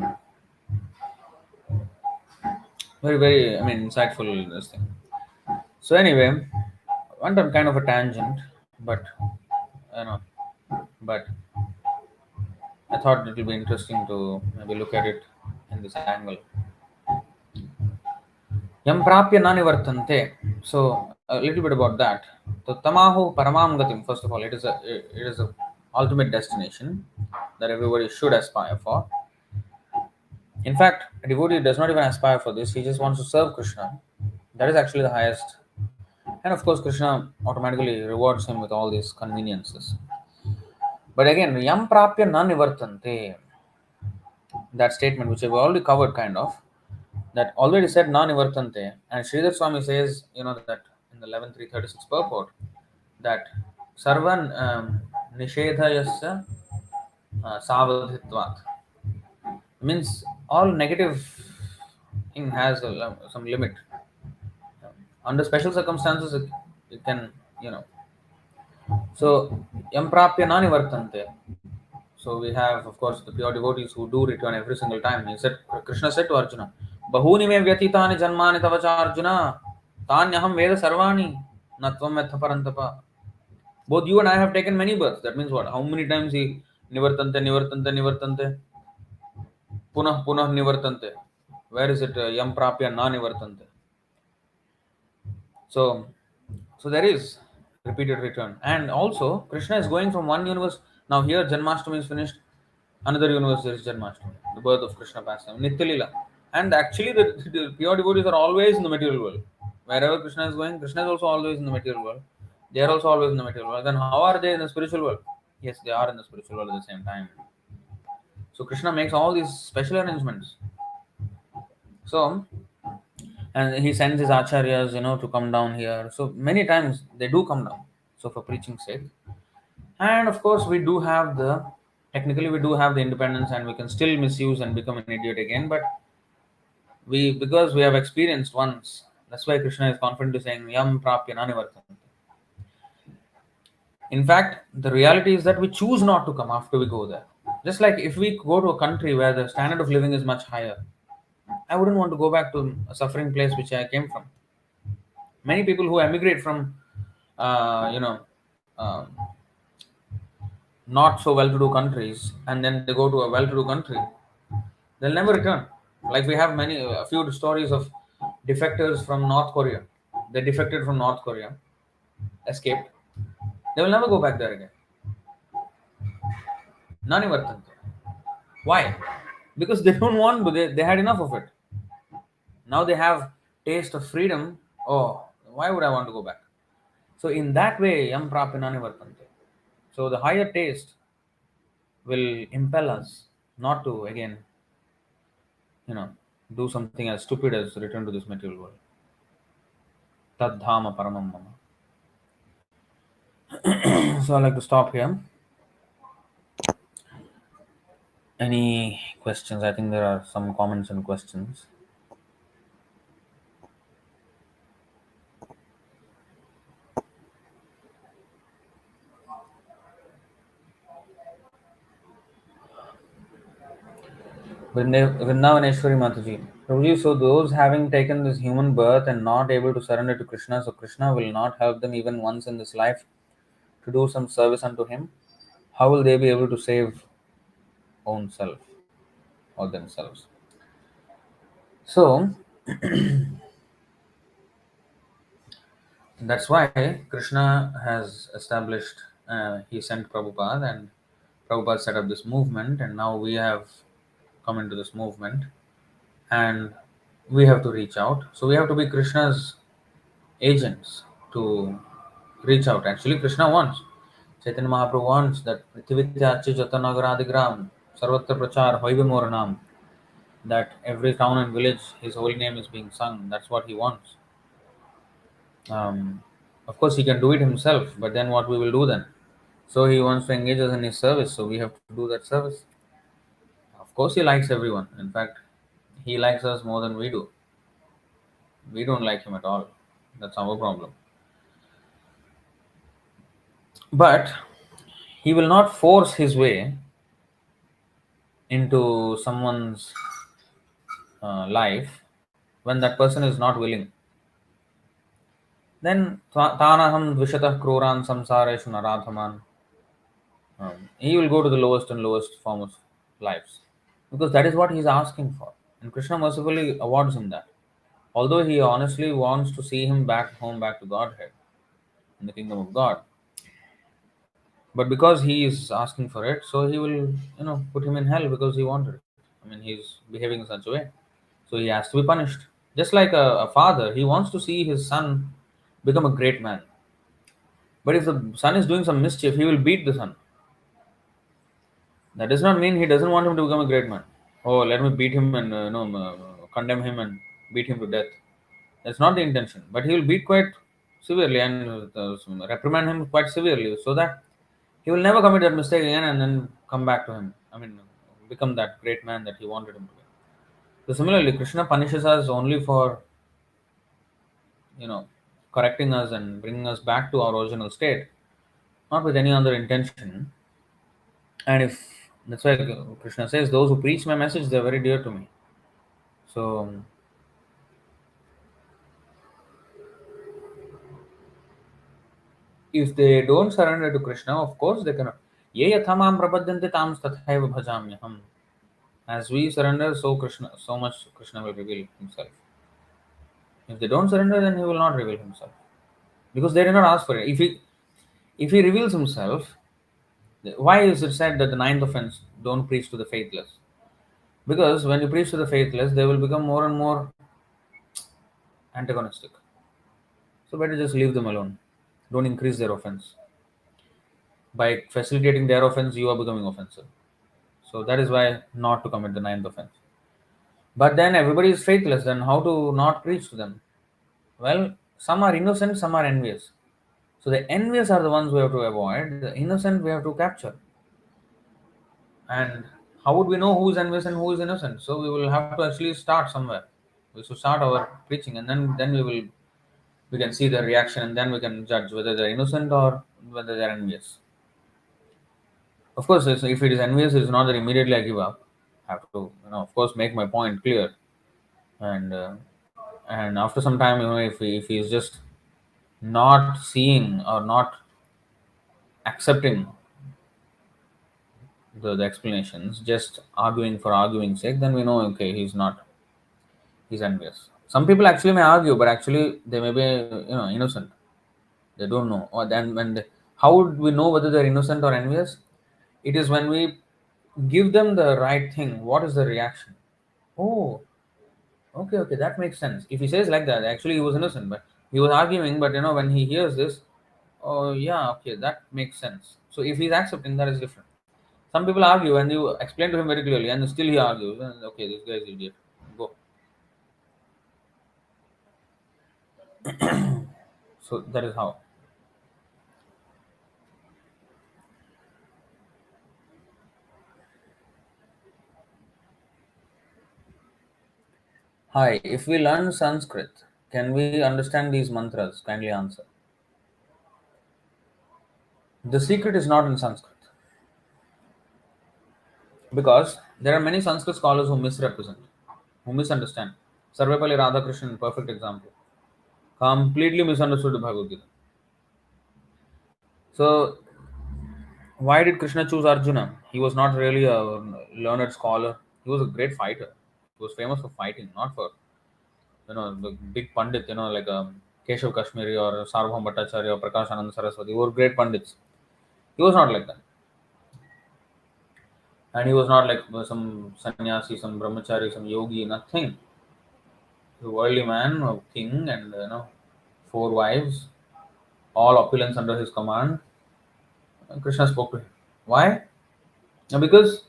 very, very, I mean, insightful this thing. So anyway, went on kind of a tangent, but you know, but I thought it will be interesting to maybe look at it in this angle. Yam prāpya na nivartante. So a little bit about that. So tamahu paramāṁ gatim. First of all, it is a ultimate destination that everybody should aspire for. In fact, a devotee does not even aspire for this. He just wants to serve Krishna. That is actually the highest. And of course, Krishna automatically rewards him with all these conveniences. But again, yam prāpya na nivartante, that statement which I've already covered kind of, that already said na nivartante. And Sridhar Swami says, that in the 11.336 purport, that sarvan nishedhayasya savadhitvat. Means all negative thing has some limit. Under special circumstances, it can, So, yam prāpya na nivartante. So we have, of course, the pure devotees who do return every single time. Krishna said to Arjuna, Bahuni me vyatitani janmani tavacha Arjuna, tanyaham veda sarvani, natvam metha parantapa. Both you and I have taken many births. That means what? How many times he nivartante, nivartante, nivartante, punah, punah, nivartante. Where is it? Yam prāpya na nivartante. So, there is repeated return. And also, Krishna is going from one universe. Now here Janmashtami is finished. Another universe there is Janmashtami, the birth of Krishna pastime, Nityalila. And actually, the pure devotees are always in the material world. Wherever Krishna is going, Krishna is also always in the material world. They are also always in the material world. Then how are they in the spiritual world? Yes, they are in the spiritual world at the same time. So Krishna makes all these special arrangements. So, and he sends his acharyas, to come down here. So many times they do come down. So for preaching sake. And of course, technically we do have the independence and we can still misuse and become an idiot again. But because we have experienced once, that's why Krishna is confidently saying, Yam prāpya na nivartante. In fact, the reality is that we choose not to come after we go there. Just like if we go to a country where the standard of living is much higher, I wouldn't want to go back to a suffering place which I came from. Many people who emigrate from, uh, not so well-to-do countries and then they go to a well-to-do country, they'll never return. Like we have a few stories of defectors from North Korea. They defected from North Korea, escaped. They will never go back there again. Nanivartante. Why? Because they don't want to. They had enough of it. Now they have taste of freedom. Oh, why would I want to go back? So in that way, yam prāpya nanivartante. So the higher taste will impel us not to again, do something as stupid as return to this material world. Dhāma paramaṁ. So I'd like to stop here. Any questions? I think there are some comments and questions. Vrindavaneshwari Mataji. Prabhuji, so those having taken this human birth and not able to surrender to Krishna, so Krishna will not help them even once in this life to do some service unto him. How will they be able to save own self or themselves? So that's why Krishna has established, he sent Prabhupada and Prabhupada set up this movement, and now we have come into this movement and we have to reach out. So we have to be Krishna's agents to reach out. Actually, Krishna wants. Chaitanya Mahaprabhu wants that Prithivityachi Jatanagaraadigram Sarvatra Prachar Hoive Moranam, that every town and village his holy name is being sung. That's what he wants. Of course, he can do it himself, but then what we will do then? So he wants to engage us in his service, so we have to do that service. Of course, he likes everyone. In fact, he likes us more than we do. We don't like him at all. That's our problem. But he will not force his way into someone's life when that person is not willing. Then tanaham dvishatah kruran samsareshu naradhaman. He will go to the lowest and lowest form of lives, because that is what he is asking for, and Krishna mercifully awards him that. Although he honestly wants to see him back home, back to Godhead, in the kingdom of God. But because he is asking for it, so he will, put him in hell because he wanted it. I mean, he's behaving in such a way. So he has to be punished. Just like a father, he wants to see his son become a great man. But if the son is doing some mischief, he will beat the son. That does not mean he doesn't want him to become a great man. Oh, let me beat him and condemn him and beat him to death. That's not the intention. But he will beat quite severely and reprimand him quite severely so that he will never commit that mistake again and then come back to him. I mean, become that great man that he wanted him to be. So similarly, Krishna punishes us only for, you know, correcting us and bringing us back to our original state, not with any other intention. And if that's why Krishna says, those who preach my message, they're very dear to me. So if they don't surrender to Krishna, of course they cannot. Ye yathamam prapadyante tam tathaiva bhajamyaham. As we surrender, so much Krishna will reveal himself. If they don't surrender, then he will not reveal himself. Because they did not ask for it. If he reveals himself, why is it said that the ninth offense, don't preach to the faithless? Because when you preach to the faithless, they will become more and more antagonistic. So better just leave them alone. Don't increase their offense. By facilitating their offense, you are becoming offensive. So that is why not to commit the ninth offense. But then everybody is faithless, then how to not preach to them? Well, some are innocent, some are envious. So the envious are the ones we have to avoid, the innocent we have to capture. And how would we know who is envious and who is innocent? So we will have to actually start somewhere. We should start our preaching, and then we can see the reaction, and then we can judge whether they're innocent or whether they're envious. Of course, if it is envious, it's not that immediately I give up. I have to, of course, make my point clear, and after some time, if he is just not seeing or not accepting the explanations, just arguing for arguing's sake, then we know, okay, he's envious. Some people actually may argue, but actually they may be, innocent. They don't know. Or then how would we know whether they're innocent or envious? It is when we give them the right thing. What is the reaction? Oh, okay, that makes sense. If he says like that, actually he was innocent, but he was arguing. But when he hears this, oh yeah, okay, that makes sense. So if he's accepting, that is different. Some people argue, and you explain to him very clearly, and still he argues. Okay, this guy is idiot. Go. So that is how. Hi, if we learn Sanskrit, can we understand these mantras? Kindly answer. The secret is not in Sanskrit because there are many Sanskrit scholars who misrepresent, who misunderstand. Sarvepalli Radhakrishnan, perfect example, completely misunderstood the Bhagavad-gītā. So, why did Krishna choose Arjuna? He was not really a learned scholar. He was a great fighter. He was famous for fighting, not for the big pandit. Like Keshav Kashmiri or Sarvabhauma Bhattacharya or Prakash Anand Saraswati. They were great pandits. He was not like that. And he was not like some sannyasi, some brahmachari, some yogi, nothing. A worldly man, a king, and four wives, all opulence under his command. And Krishna spoke to him. Why? Because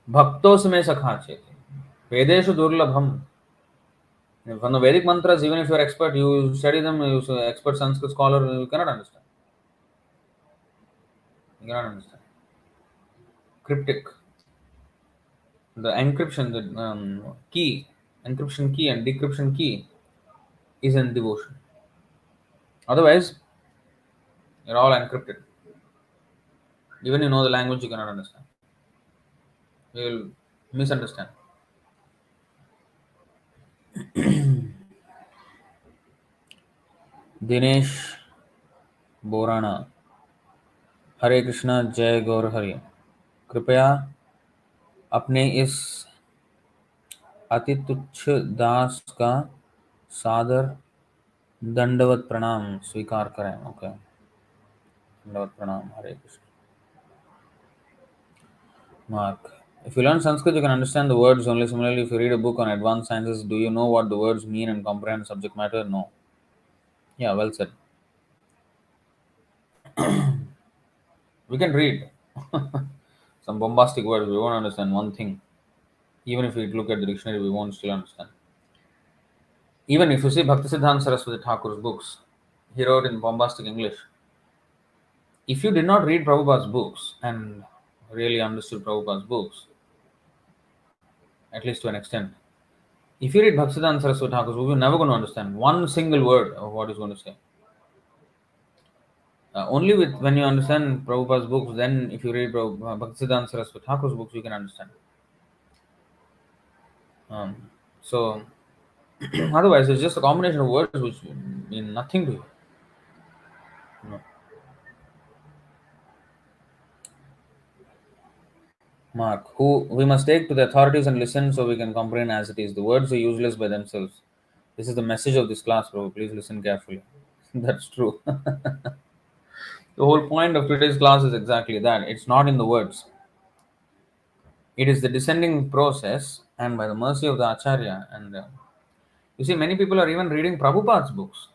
bhaktos me sakha Vedeshu durlabham. From the Vedic mantras, even if you're expert, you study them, you're expert Sanskrit scholar, you cannot understand. You cannot understand. Cryptic. The encryption, the key, encryption key and decryption key is in devotion. Otherwise, you're all encrypted. Even you know the language, you cannot understand. You will misunderstand. Dinesh Borana हरे कृष्णा जय गौर हरि कृपया अपने इस अति तुच्छ दास का सादर दंडवत प्रणाम स्वीकार करें. Okay. दंडवत प्रणाम. Hare Krishna. Mark. If you learn Sanskrit, you can understand the words only. Similarly, if you read a book on advanced sciences, do you know what the words mean and comprehend subject matter? No. Yeah, well said. We can read some bombastic words, we won't understand one thing. Even if we look at the dictionary, we won't still understand. Even if you see Bhaktisiddhanta Saraswati Thakur's books, he wrote in bombastic English. If you did not read Prabhupada's books and really understood Prabhupada's books, at least to an extent, if you read Bhaktisiddhanta Saraswati Thakur's book, you're never going to understand one single word of what he's going to say. Only with when you understand Prabhupada's books, then if you read Bhaktisiddhanta Saraswati Thakur's books, you can understand. So otherwise, it's just a combination of words which mean nothing to you. No. Mark, who we must take to the authorities and listen so we can comprehend as it is. The words are useless by themselves. This is the message of this class, bro. Please listen carefully. That's true. The whole point of today's class is exactly that. It's not in the words. It is the descending process, and by the mercy of the Acharya. And you see, many people are even reading Prabhupada's books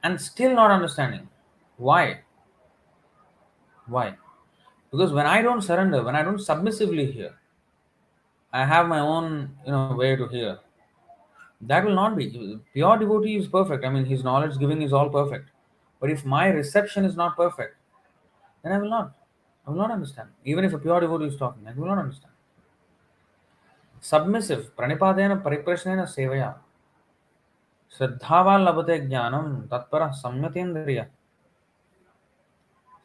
and still not understanding. Why? Why? Because when I don't surrender, when I don't submissively hear, I have my own way to hear. That will not be. Pure devotee is perfect. I mean, his knowledge giving is all perfect. But if my reception is not perfect, then I will not. I will not understand. Even if a pure devotee is talking, I will not understand. Submissive, pranipadena pariprasnena sevaya, shraddhava labate jnanam, tatpara samyatendriya.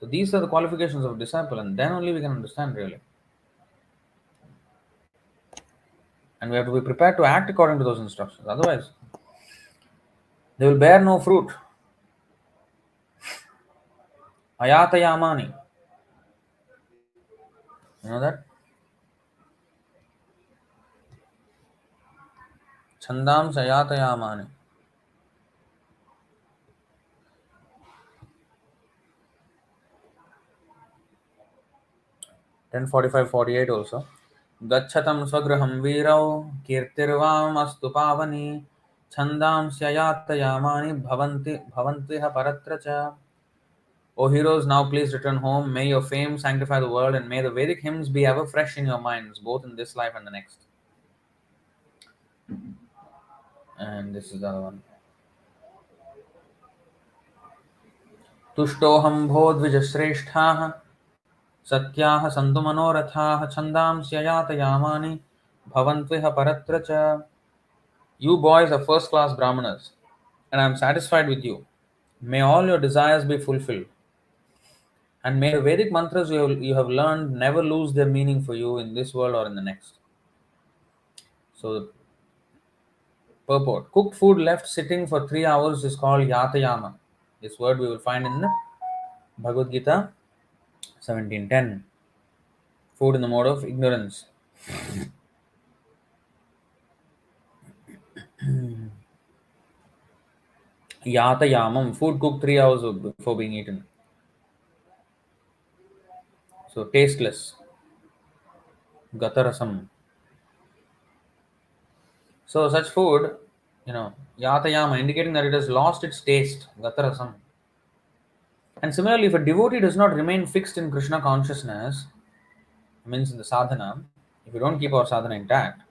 So these are the qualifications of a disciple, and then only we can understand really. And we have to be prepared to act according to those instructions. Otherwise, they will bear no fruit. Ayatayamani. You know that? Chandam sayatayamani. 10:45-48 also. Gacchatam swagraham virau kirtirvam astu pavani chandam syayatayamani bhavantiha paratracha. O heroes, now please return home. May your fame sanctify the world, and may the Vedic hymns be ever fresh in your minds, both in this life and the next. And this is the other one. Tushtoham bodvijashreshthah satyaah santu manorathah chandam syayatayamani bhavantviha paratracha. You boys are first class Brahmanas, and I am satisfied with you. May all your desires be fulfilled. And may the Vedic mantras you have learned never lose their meaning for you in this world or in the next. So, purport. Cooked food left sitting for 3 hours is called yatayama. This word we will find in the Bhagavad-gītā 17:10. Food in the mode of ignorance. Yatayamam. Food cooked 3 hours before being eaten. So, tasteless. Gatarasam. So such food, yatayama, indicating that it has lost its taste, gatarasam. And similarly, if a devotee does not remain fixed in Krishna consciousness, means in the sadhana, if we don't keep our sadhana intact,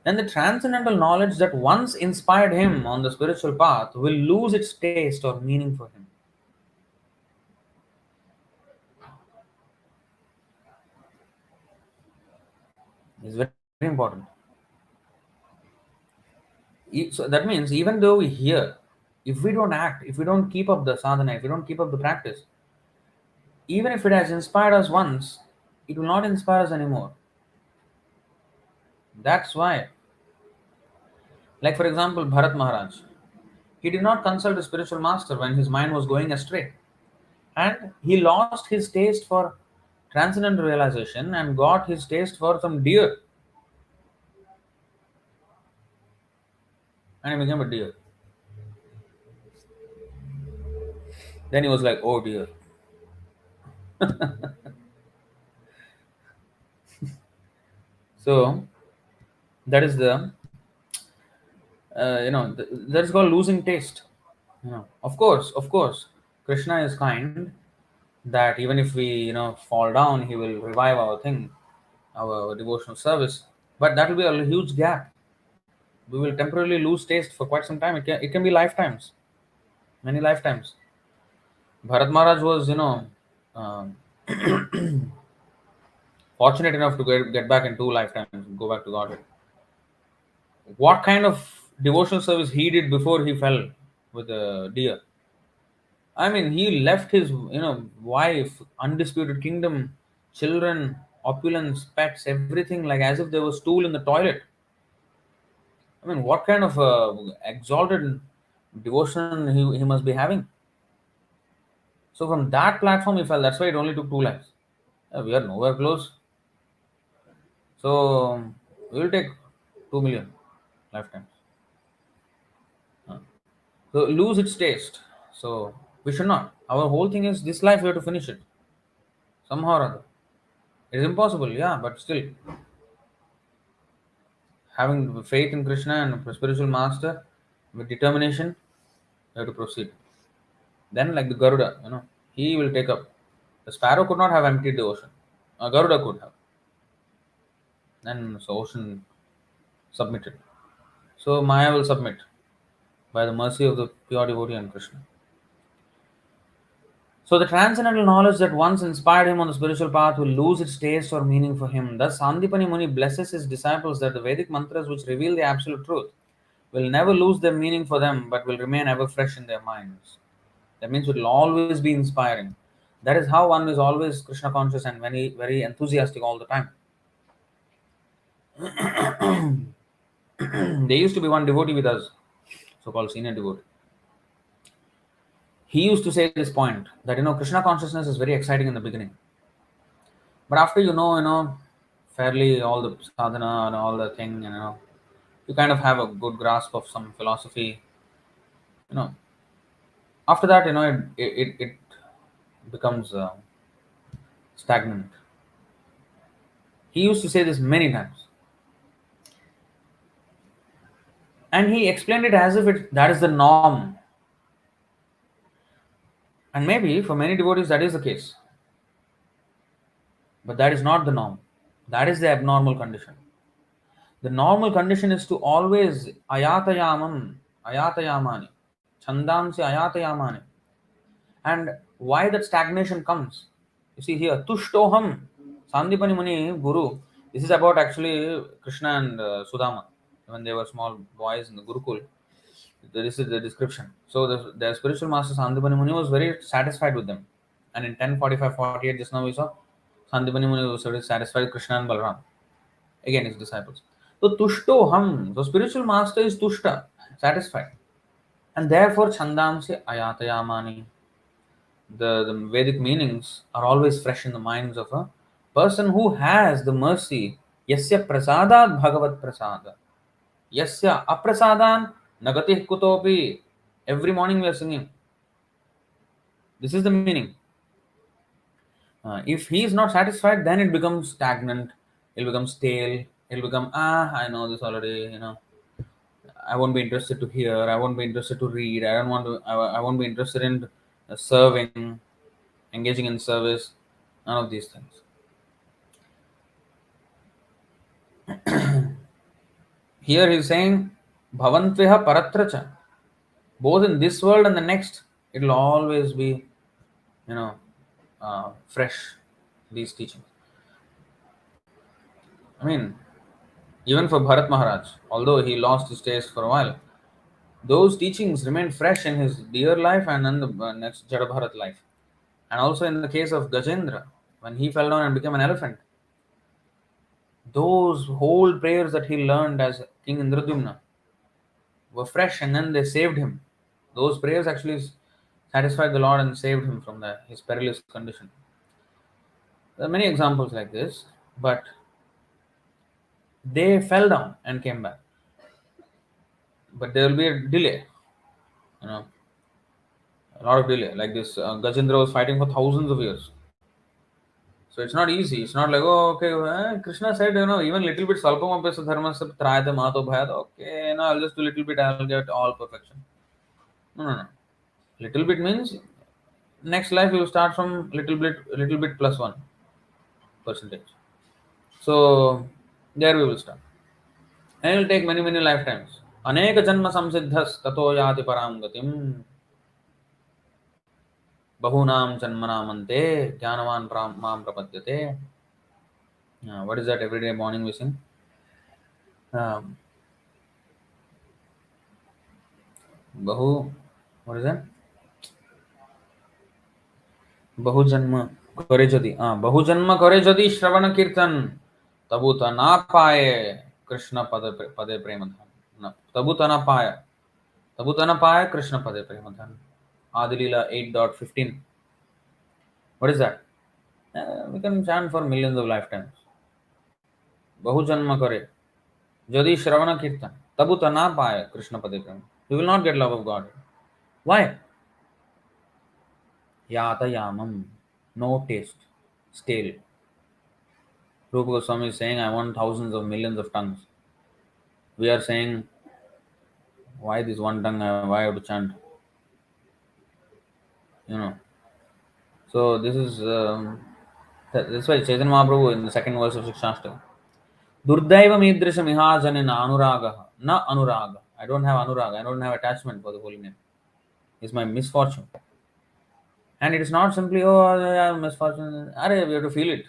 then the transcendental knowledge that once inspired him on the spiritual path will lose its taste or meaning for him. It's very, very important. So that means even though we hear, if we don't act, if we don't keep up the sadhana, if we don't keep up the practice, even if it has inspired us once, it will not inspire us anymore. That's why. Like for example, Bharat Maharaj. He did not consult a spiritual master when his mind was going astray. And he lost his taste for transcendental realization and got his taste for some deer. And he became a deer. Then he was like, oh dear. So that is the that is called losing taste. Of course, Krishna is kind. That even if we fall down, he will revive our thing, our devotional service. But that will be a huge gap. We will temporarily lose taste for quite some time. It can be lifetimes, many lifetimes. Bharat Maharaj was um fortunate enough to get back in two lifetimes, go back to Godhead. What kind of devotional service he did before he fell with a deer? I mean, he left his wife, undisputed kingdom, children, opulence, pets, everything, like as if there was stool in the toilet. I mean, what kind of exalted devotion he must be having? So from that platform he fell. That's why it only took two lives. We are nowhere close. So we will take 2 million lifetimes. Uh, So lose its taste. So we should not. Our whole thing is this life we have to finish it somehow or other. It is impossible, yeah, but still having faith in Krishna and a spiritual master with determination, we have to proceed. Then like the Garuda, he will take up. The sparrow could not have empty the ocean. Garuda could have. Then so ocean submitted. So Maya will submit by the mercy of the pure devotee and Krishna. So the transcendental knowledge that once inspired him on the spiritual path will lose its taste or meaning for him. Thus, Sandipani Muni blesses his disciples that the Vedic mantras which reveal the absolute truth will never lose their meaning for them but will remain ever fresh in their minds. That means it will always be inspiring. That is how one is always Krishna conscious and very, very enthusiastic all the time. There used to be one devotee with us, so called senior devotee. He used to say this point that Krishna consciousness is very exciting in the beginning. But after fairly all the sadhana and all the thing, you kind of have a good grasp of some philosophy. You know, After that, it becomes stagnant. He used to say this many times, and he explained it as if that is the norm. And maybe for many devotees that is the case, but that is not the norm. That is the abnormal condition. The normal condition is to always ayatayamani, chandamsi ayatayamani. And why that stagnation comes? You see here, tushtoham, Sandipani Muni, Guru. This is about actually Krishna and Sudama when they were small boys in the Gurukul. This is the description. So their spiritual master Sandipani Muni was very satisfied with them. And in 10:45-48, just now we saw Sandipani Muni was very satisfied with Krishna and Balram. Again, his disciples. So tushtoham, the spiritual master is tushta, satisfied. And therefore chandamsi ayatayamani. The Vedic meanings are always fresh in the minds of a person who has the mercy. Yasya prasadat bhagavat prasada. Yasya aprasadan nagatih kutopi. Every morning we are singing. This is the meaning. If he is not satisfied, then it becomes stagnant. It will become stale. It will become, I know this already, I won't be interested to hear. I won't be interested to read. I don't want to. I won't be interested in serving, engaging in service. None of these things. Here he is saying, Bhavantveha paratracha. Both in this world and the next, it will always be, you know, fresh, these teachings. I mean, even for Bharat Maharaj, although he lost his taste for a while, those teachings remained fresh in his dear life and in the next Jada Bharat life. And also in the case of Gajendra, when he fell down and became an elephant, those whole prayers that he learned as King Indradyumna were fresh and then they saved him. Those prayers actually satisfied the Lord and saved him from his perilous condition. There are many examples like this, but they fell down and came back. But there will be a delay. You know, A lot of delay. Like this, Gajendra was fighting for thousands of years. So it's not easy. It's not like, oh, okay, Krishna said, even little bit salpam apesa dharma sab trayate mato bhayat. Okay, I'll just do little bit, I'll get all perfection. No, no, no. Little bit means next life you start from little bit plus 1%. So there we will start. And it will take many, many lifetimes. Aneka janma samsiddhas tato yati param gatim. Bahunam janmanamante jnanavan maam prapadyate. What is that every day morning we sing? Um, Bahu, what is that? बहुजन्म करे यदि बहुजन्म करे यदि श्रवण कीर्तन तबु त ना पाए कृष्ण पदे प्रेम धन तबु त ना पाए कृष्ण पदे प्रेम धन Adi Lila 8.15. What is that? We can chant for millions of lifetimes. बहुजन्म करे यदि श्रवण कीर्तन तबु त ना पाए कृष्ण पदे प्रेम. You will not get love of God. Why? Yatayamam, no taste, stale. Rupa Goswami is saying, I want thousands of millions of tongues. We are saying, why this one tongue, why I have to chant? You know. So this is, that's why Chaitanya Mahaprabhu in the second verse of Shikshashtaka, Durdaiva midrisha mihajanina anuraga, na anuraga. I don't have anuraga, I don't have attachment for the holy name. It's my misfortune. And it is not simply, oh, yeah, misfortune. We have to feel it.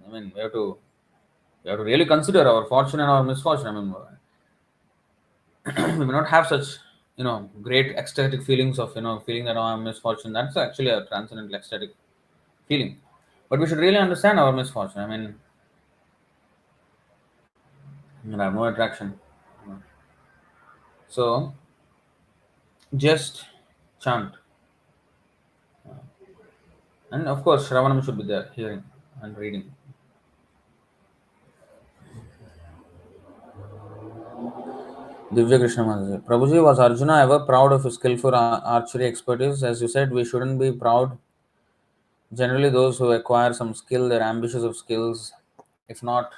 I mean, we have to really consider our fortune and our misfortune. I mean, we may not have such, great ecstatic feelings of, feeling that, oh, I'm misfortune. That's actually a transcendental ecstatic feeling. But we should really understand our misfortune. I mean, I have no attraction. So, just chant. And of course, Shravanam should be there, hearing and reading. Divya Krishna Maharaj. Prabhuji, was Arjuna ever proud of his skillful archery expertise? As you said, we shouldn't be proud. Generally, those who acquire some skill, they're ambitious of skills. If not,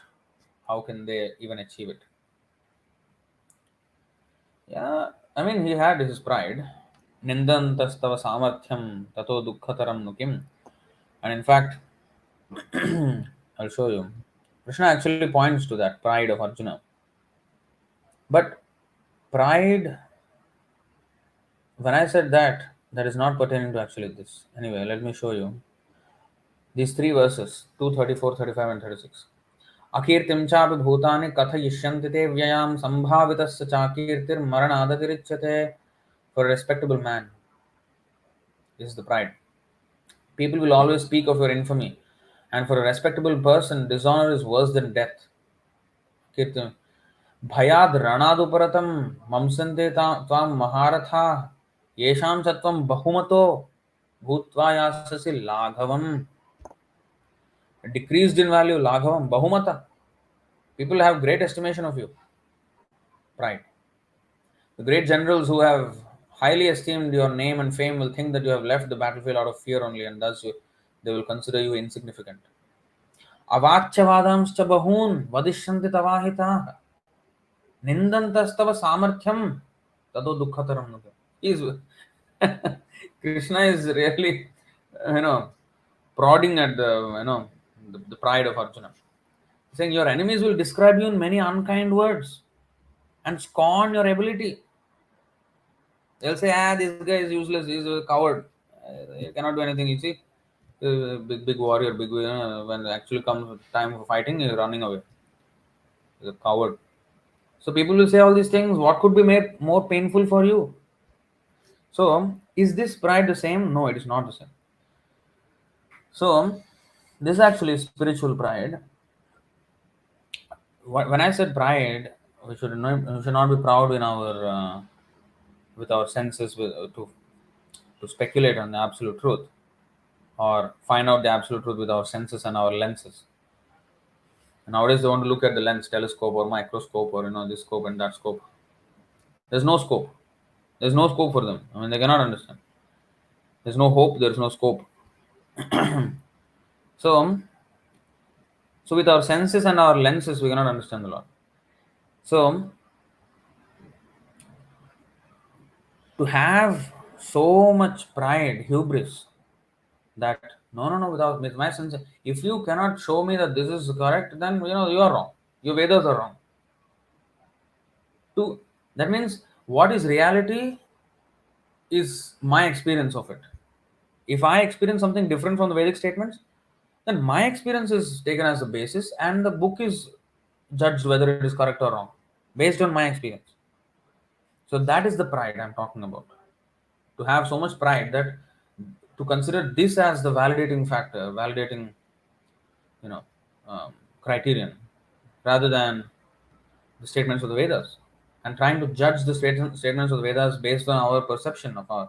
how can they even achieve it? Yeah, I mean, he had his pride. Nindantastava samarthyam tato dukkhataram nukim. And in fact, I'll show you. Krishna actually points to that pride of Arjuna. But pride, when I said that, that is not pertaining to actually this. Anyway, let me show you. These three verses, 234, 35, and 36. अकीर्तिं चापि भूतानि कथयिष्यन्ति ते व्ययां सम्भावितस्य चाकीर्तिर्मरणादतिरिच्यते. For a respectable man, this is the pride. People will always speak of your infamy, and for a respectable person, dishonor is worse than death. Kirtan. Bhayad ranaduparatam mamsante tvam maharatha yesham satvam bahumato bhutva yasasi laghavam. Decreased in value, laghavam, bahumata. People have great estimation of you. Pride. The great generals who have highly esteemed your name and fame will think that you have left the battlefield out of fear only, and thus they will consider you insignificant. Avachya bahun vadishyanti tavahita nindantastav samarthyam tado dukkhataram. Is Krishna is really, prodding at the pride of Arjuna, saying your enemies will describe you in many unkind words and scorn your ability. They'll say, this guy is useless, he's a coward, he cannot do anything. You see, big warrior, when actually comes time for fighting, he's running away. He's a coward. So people will say all these things. What could be made more painful for you? So, is this pride the same? No, it is not the same. So, this actually is spiritual pride. When I said pride, we should not be proud in our with our senses to speculate on the absolute truth or find out the absolute truth with our senses and our lenses. Nowadays, they want to look at the lens, telescope or microscope or this scope and that scope. There's no scope. There's no scope for them. I mean, they cannot understand. There's no hope, there's no scope. So, so with our senses and our lenses, we cannot understand the Lord. So, to have so much pride, hubris, that no, without with my sense, if you cannot show me that this is correct, then you are wrong. Your Vedas are wrong. To that means what is reality is my experience of it. If I experience something different from the Vedic statements, then my experience is taken as the basis, and the book is judged whether it is correct or wrong based on my experience. So that is the pride I'm talking about. To have so much pride that to consider this as the validating factor, validating you know um, criterion, rather than the statements of the Vedas, and trying to judge the statements of the Vedas based on our perception of our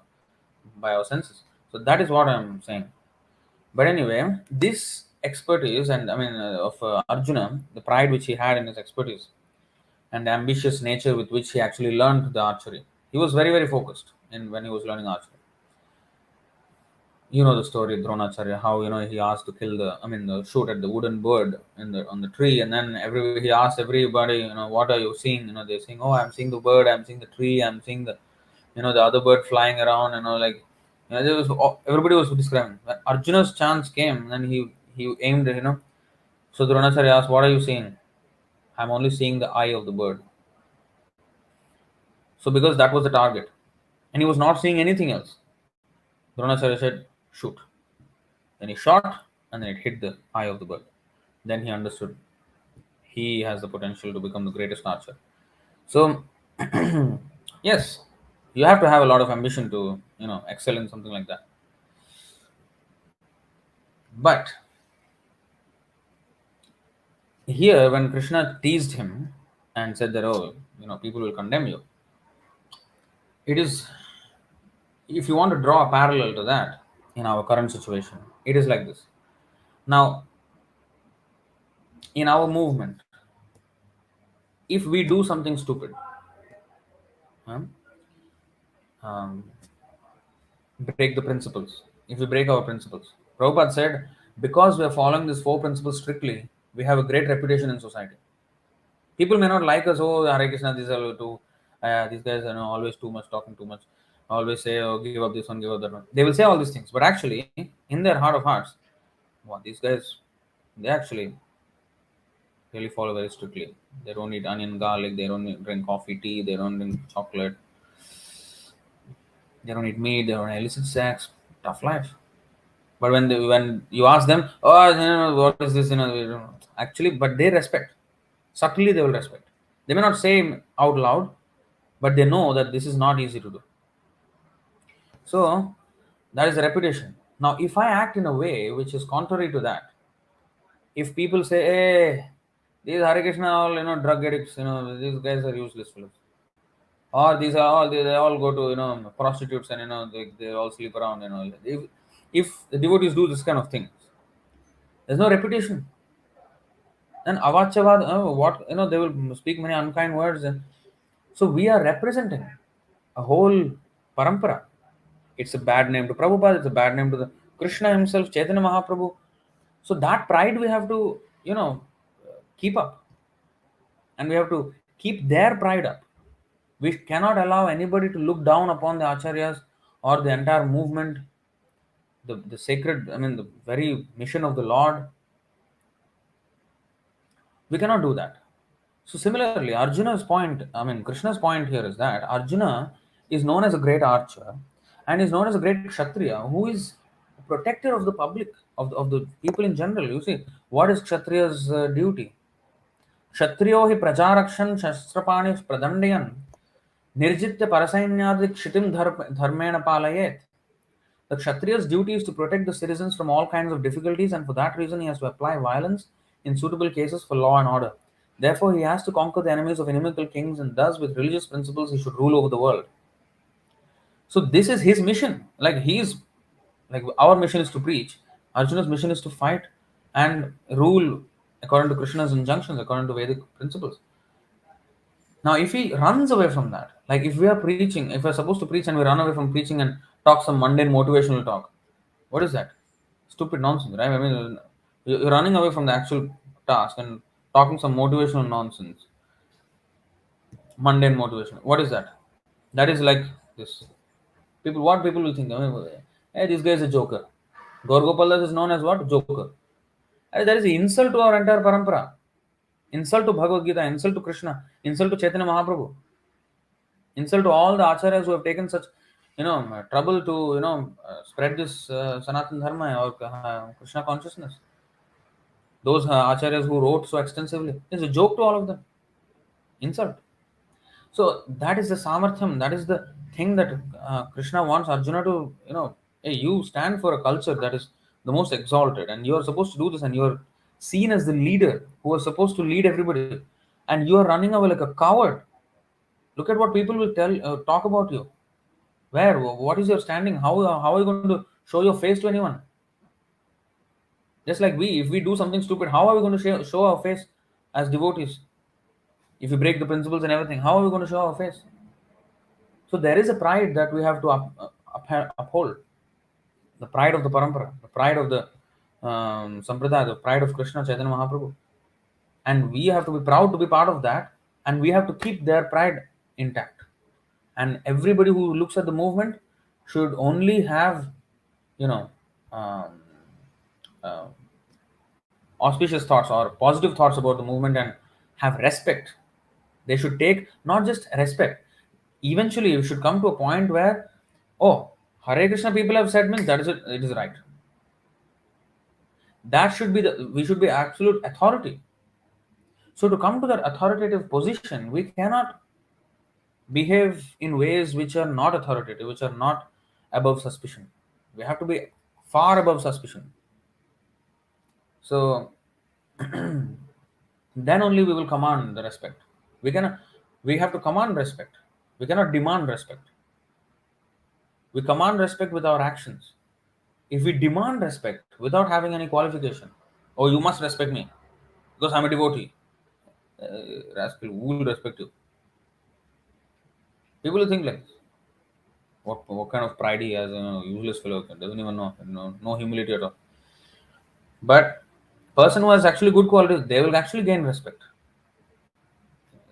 by our senses. So that is what I'm saying. But anyway, this expertise and of Arjuna, the pride which he had in his expertise, and the ambitious nature with which he actually learned the archery. He was very, very focused in when he was learning archery. You know the story of Dronacharya, how he asked to kill the shoot at the wooden bird in the on the tree, and then he asked everybody, what are you seeing? They're saying, oh, I'm seeing the bird, I'm seeing the tree, I'm seeing the other bird flying around, there was everybody was describing. When Arjuna's chance came, and he aimed, So Dronacharya asked, what are you seeing? I'm only seeing the eye of the bird. So because that was the target, and he was not seeing anything else, Dronacharya said, shoot. Then he shot, and then it hit the eye of the bird. Then he understood he has the potential to become the greatest archer. So, yes, you have to have a lot of ambition to, excel in something like that. But here, when Krishna teased him and said that, oh, people will condemn you, it is, if you want to draw a parallel to that in our current situation, it is like this. Now, in our movement, if we do something stupid, huh, um, break the principles, if we break our principles, Prabhupada said, because we are following these four principles strictly, we have a great reputation in society. People may not like us, oh, Hare Krishna, these guys are always too much, talking too much, always say, oh, give up this one, give up that one. They will say all these things, but actually, in their heart of hearts, wow, these guys, they actually really follow very strictly. They don't eat onion, garlic, they don't drink coffee, tea, they don't drink chocolate, they don't eat meat, they don't illicit sex. Tough life. But when you ask them, oh, what is this, actually, but they respect. Subtly, they will respect. They may not say out loud, but they know that this is not easy to do. So that is the reputation. Now, if I act in a way which is contrary to that, if people say, hey, these Hare Krishna all drug addicts, these guys are useless fellows, or these are all they all go to prostitutes, and they all sleep around, if the devotees do this kind of things, there's no reputation. And avachavad, what they will speak many unkind words, and so we are representing a whole parampara. It's a bad name to Prabhupada, it's a bad name to the Krishna himself, Chaitanya Mahaprabhu. So that pride we have to keep up, and we have to keep their pride up. We cannot allow anybody to look down upon the acharyas or the entire movement, the sacred, the very mission of the Lord. We cannot do that. So similarly, Krishna's point here is that Arjuna is known as a great archer, and is known as a great kshatriya who is a protector of the public, of the people in general. You see, what is kshatriya's duty? Kshatriyo hi prajarakshan shastrapani pradandayan nirjitya parasainyadi kshitim dharmena palayet. The Kshatriya's duty is to protect the citizens from all kinds of difficulties, and for that reason, he has to apply violence in suitable cases for law and order. Therefore, he has to conquer the enemies of inimical kings, and thus, with religious principles, he should rule over the world. So, this is his mission. Like our mission is to preach, Arjuna's mission is to fight and rule according to Krishna's injunctions, according to Vedic principles. Now, if he runs away from that, like if we are preaching, if we're supposed to preach and we run away from preaching and talk some mundane motivational talk, what is that? Stupid nonsense, right? I mean, you're running away from the actual task and talking some motivational nonsense, mundane motivation. What is that? That is like this. People, what people will think? I mean, hey, this guy is a joker. Gaurgopalas is known as what? Joker. That is insult to our entire parampara. Insult to Bhagavad-gītā, insult to Krishna, insult to Chaitanya Mahaprabhu, insult to all the acharyas who have taken such, trouble to, spread this Sanatana Dharma or Krishna consciousness. Those acharyas who wrote so extensively. It's a joke to all of them. Insult. So that is the samarthyam. That is the thing that Krishna wants Arjuna to, hey, you stand for a culture that is the most exalted, and you are supposed to do this, and you are seen as the leader who is supposed to lead everybody, and you are running away like a coward. Look at what people will talk about you. Where? What is your standing? How are you going to show your face to anyone? Just like if we do something stupid, how are we going to show our face as devotees? If we break the principles and everything, how are we going to show our face? So there is a pride that we have to uphold. The pride of the parampara, the pride of the sampradaya, the pride of Krishna, Chaitanya Mahaprabhu. And we have to be proud to be part of that, and we have to keep their pride intact. And everybody who looks at the movement should only have, you know, um, uh, auspicious thoughts or positive thoughts about the movement and have respect. They should take not just respect. Eventually, you should come to a point where, oh, Hare Krishna people have said means that is it. It is right. That should be we should be absolute authority. So to come to that authoritative position, we cannot behave in ways which are not authoritative, which are not above suspicion. We have to be far above suspicion. So then only we will command the respect. We have to command respect. We cannot demand respect. We command respect with our actions. If we demand respect without having any qualification, oh, you must respect me because I'm a devotee. Rascal, who will respect you? People will think like this. What kind of pride he has, useless fellow, doesn't even know, no humility at all. But person who has actually good qualities, they will actually gain respect.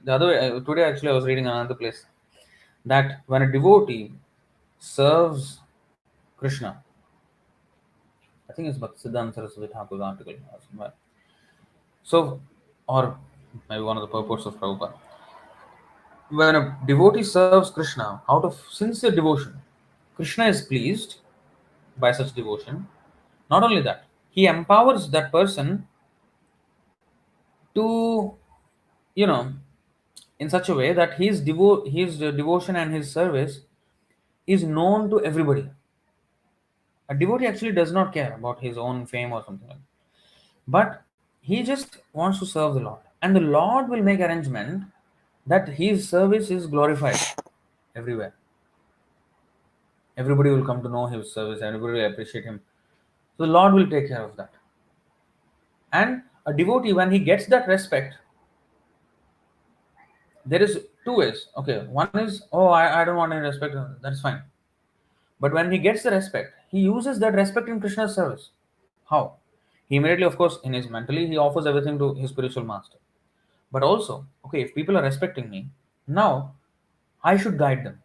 The other way, today actually I was reading another place that when a devotee serves Krishna, I think it's Bhaktisiddhanta Saraswati Thakur's article or somewhere. So, or maybe one of the purports of Prabhupada. When a devotee serves Krishna out of sincere devotion, Krishna is pleased by such devotion. Not only that, he empowers that person to, you know, in such a way that his devotion and his service is known to everybody. A devotee actually does not care about his own fame or something like that. But he just wants to serve the Lord. And the Lord will make arrangement that his service is glorified everywhere. Everybody will come to know his service, everybody will appreciate him. So the Lord will take care of that. And a devotee, when he gets that respect, there is two ways. Okay, one is, oh, I don't want any respect, that's fine. But when he gets the respect, he uses that respect in Krishna's service. How? He immediately, of course, in his mentally, he offers everything to his spiritual master. But also, okay, if people are respecting me, now I should guide them.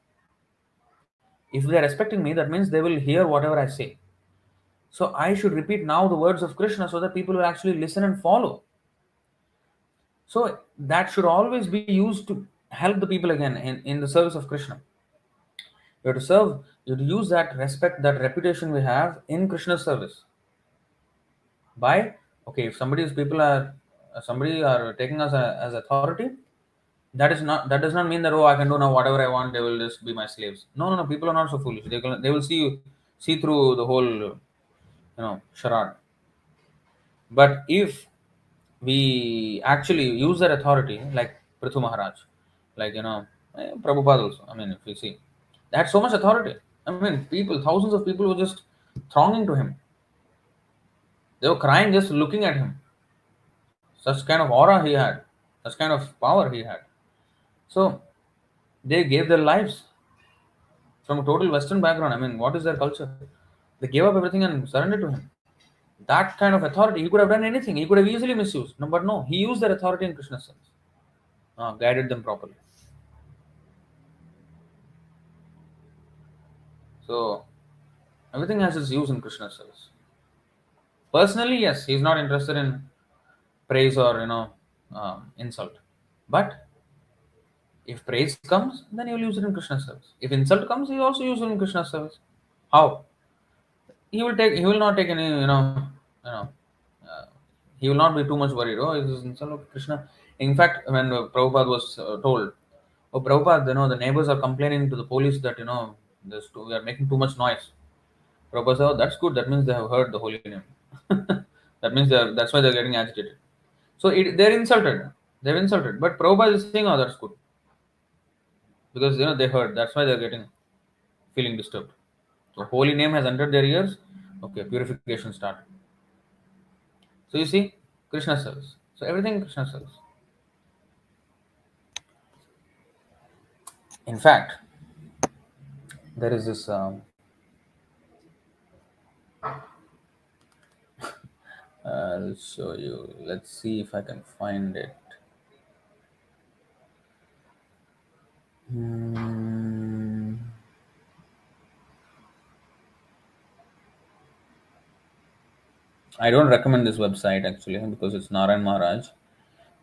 If they are respecting me, that means they will hear whatever I say. So I should repeat now the words of Krishna so that people will actually listen and follow. So that should always be used to help the people again in the service of Krishna. You have to serve, you have to use that respect, that reputation we have in Krishna's service. By, okay, if somebody are taking us as authority, that does not mean that, oh, I can do now whatever I want, they will just be my slaves. No, people are not so foolish. They will see through the whole charade. But if we actually use that authority, like Prithu Maharaj, like Prabhupada also, I mean, if you see, they had so much authority. I mean, thousands of people were just thronging to him. They were crying just looking at him. Such kind of aura he had, such kind of power he had. So they gave their lives from a total Western background. I mean, what is their culture? They gave up everything and surrendered to him. That kind of authority, he could have done anything. He could have easily misused. No, but no, he used that authority in Krishna's sense, guided them properly. So everything has its use in Krishna's service. Personally, yes, he's not interested in praise or insult. But if praise comes, then he will use it in Krishna's service. If insult comes, he will also use it in Krishna's service. How? He will not take any you know uh, he will not be too much worried. Oh, this is insult of Krishna. In fact, when Prabhupada was told, oh Prabhupada, the neighbors are complaining to the police that we are making too much noise. Prabhupada said, oh, that's good, that means they have heard the holy name. That means that's why they're getting agitated. So they're insulted, but Prabhupada is saying, oh, that's good, because they heard, that's why they're getting feeling disturbed. So holy name has entered their ears. Okay, purification started. So you see, Krishna service. So everything Krishna service. In fact, there is this. I'll show you. Let's see if I can find it. Hmm. I don't recommend this website actually because it's Narayan Maharaj.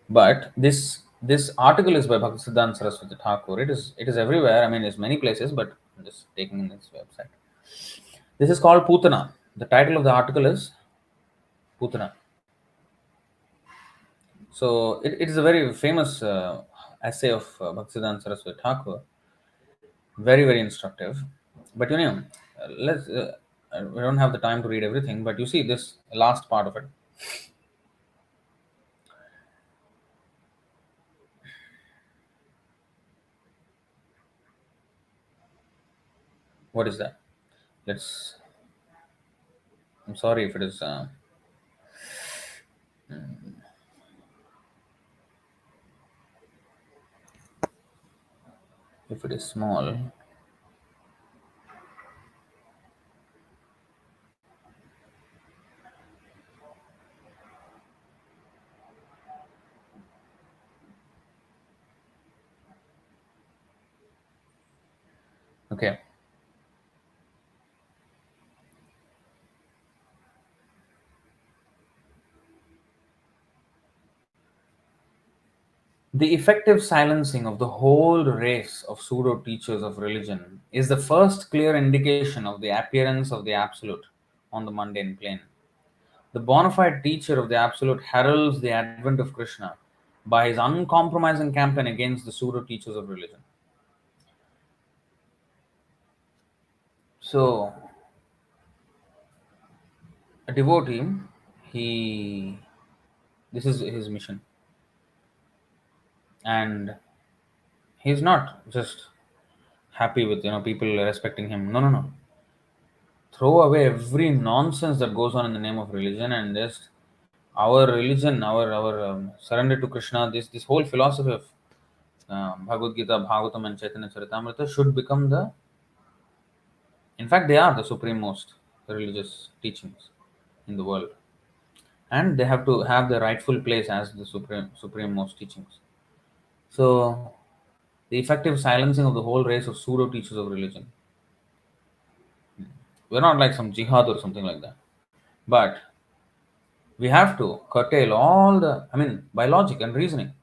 But this article is by Bhaktisiddhanta Saraswati Thakur. It is everywhere. I mean, it's many places, but I'm just taking this website. This is called Putana. The title of the article is Putana. So it is a very famous essay of Bhaktisiddhanta Saraswati Thakur. Very, very instructive. But let's. We don't have the time to read everything, but you see this last part of it. What is that? Let's. I'm sorry if it is. If it is small. Okay. The effective silencing of the whole race of pseudo teachers of religion is the first clear indication of the appearance of the Absolute on the mundane plane. The bona fide teacher of the Absolute heralds the advent of Krishna by his uncompromising campaign against the pseudo teachers of religion. So, a devotee, he this is his mission, and he's not just happy with people respecting him. No, no, no. Throw away every nonsense that goes on in the name of religion and just our religion, our surrender to Krishna. This whole philosophy of Bhagavad-gītā, Bhagavatam, and Chaitanya Charitamrita should become in fact, they are the supreme most religious teachings in the world, and they have to have the rightful place as the supreme most teachings. So, the effective silencing of the whole race of pseudo teachers of religion. We're not like some jihad or something like that, but we have to curtail all by logic and reasoning,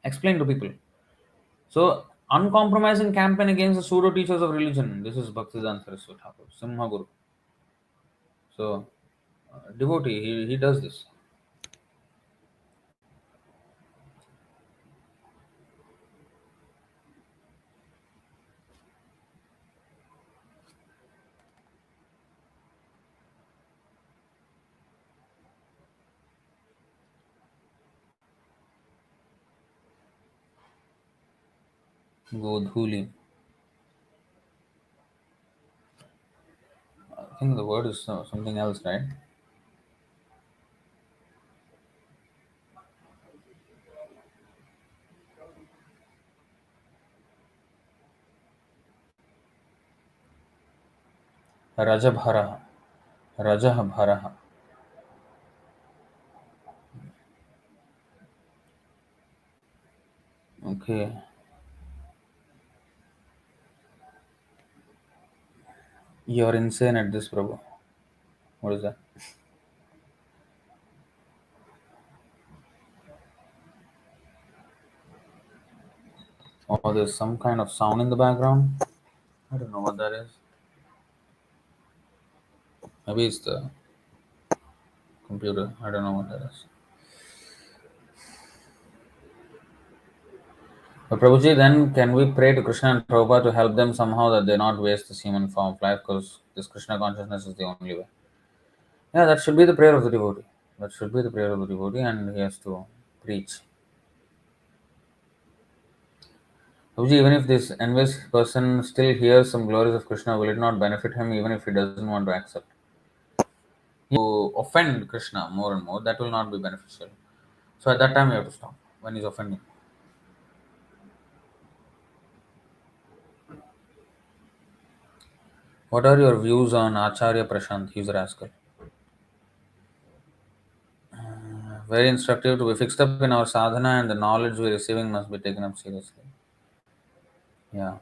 explain to people. So, uncompromising campaign against the pseudo teachers of religion. This is Bhaktisiddhanta Saraswati Thakur, Simha Guru. So, devotee, he does this. Godhuli. I think the word is something else, right? Rajabharaha. Rajah Bharaha. Okay. You're insane at this, Prabhu. What is that? Oh, there's some kind of sound in the background. I don't know what that is. Maybe it's the computer. I don't know what that is. But Prabhuji, then can we pray to Krishna and Prabhupada to help them somehow that they not waste this human form of life because this Krishna consciousness is the only way? Yeah, that should be the prayer of the devotee. That should be the prayer of the devotee, and he has to preach. Prabhuji, even if this envious person still hears some glories of Krishna, will it not benefit him even if he doesn't want to accept? To offend Krishna more and more, that will not be beneficial. So at that time, you have to stop when he's offending. What are your views on Acharya Prashant? He's a rascal. Very instructive to be fixed up in our sadhana and the knowledge we're receiving must be taken up seriously. Yeah.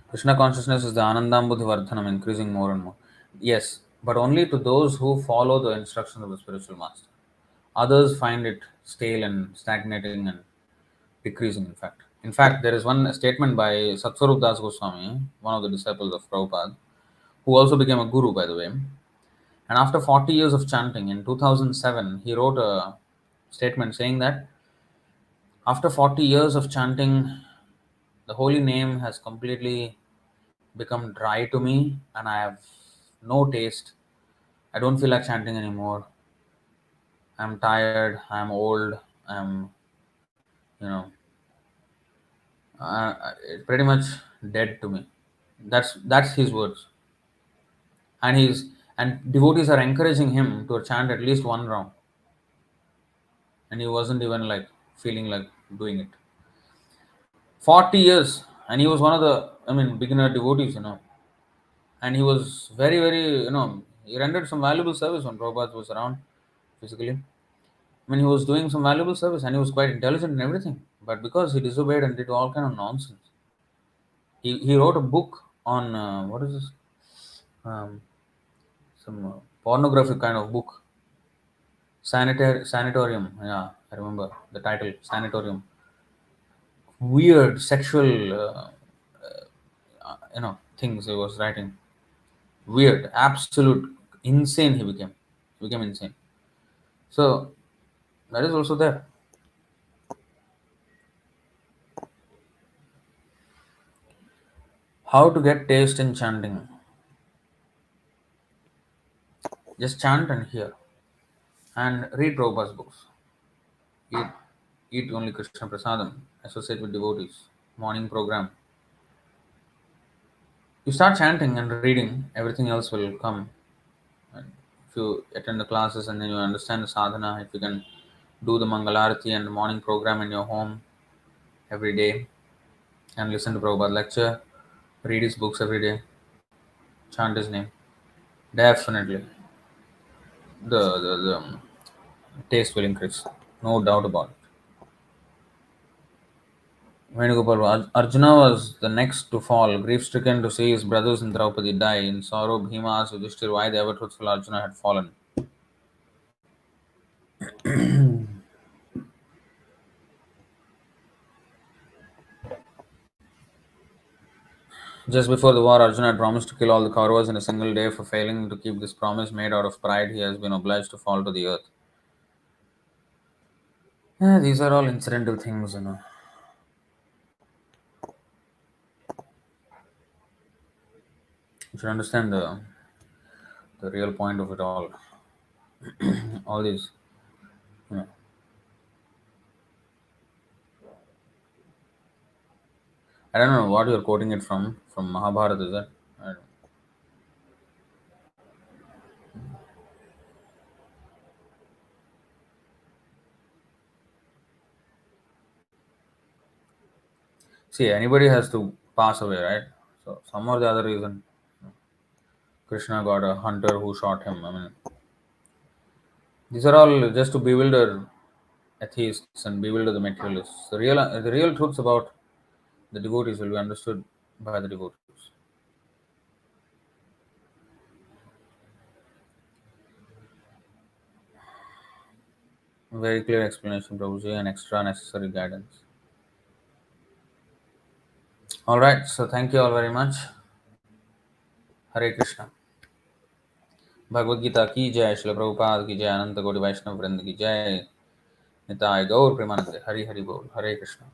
Krishna consciousness is the Anandambudhi Vardhanam, increasing more and more. Yes, but only to those who follow the instructions of the spiritual master. Others find it stale and stagnating and decreasing, in fact. In fact, there is one statement by Satsvarup Das Goswami, one of the disciples of Prabhupada, who also became a guru, by the way. And after 40 years of chanting in 2007, he wrote a statement saying that after 40 years of chanting, the holy name has completely become dry to me and I have no taste. I don't feel like chanting anymore. I'm tired, I'm old, I'm, you know, it's pretty much dead to me. That's his words. And devotees are encouraging him to chant at least one round. And he wasn't even like feeling like doing it. 40 years, and he was one of the, beginner devotees, and he was very, very, he rendered some valuable service when Prabhupada was around physically. He was doing some valuable service and he was quite intelligent and everything. But because he disobeyed and did all kind of nonsense, he wrote a book on what is this? Um, some pornographic kind of book, sanatorium. Yeah, I remember the title, sanatorium. Weird sexual, things he was writing. Weird, absolute insane. He became insane. So that is also there. How to get taste in chanting? Just chant and hear, and read Prabhupada's books. Eat, eat only Krishna Prasadam. Associate with devotees. Morning program. You start chanting and reading, everything else will come. And if you attend the classes and then you understand the sadhana, if you can do the Mangalarati and the morning program in your home every day and listen to Prabhupada lecture, read his books every day, chant his name, definitely the taste will increase. No doubt about it. Venugopal, Arjuna was the next to fall, grief stricken to see his brothers in Draupadi die. In sorrow, Bhima asked Yudhishthir why the ever truthful Arjuna had fallen. Just before the war, Arjuna had promised to kill all the Kauravas in a single day. For failing to keep this promise made out of pride, he has been obliged to fall to the earth. Yeah, these are all incidental things. You should understand the real point of it all. All these, you know. I don't know what you're quoting it from. From Mahabharata, is that? I don't. See, anybody has to pass away, right? So some or the other reason, Krishna got a hunter who shot him. I mean, these are all just to bewilder atheists and bewilder the materialists. The real truths about the devotees will be understood by the devotees. Very clear explanation, Prabhuji, and extra necessary guidance. All right, so thank you all very much. Hare Krishna. Bhagavad Gita की जय, श्रील प्रभुपाद की जय, अनंत कोटि वैष्णव वृंद की जय, निताय गौर प्रेमानंद, हरि हरि बोल, हरे कृष्ण।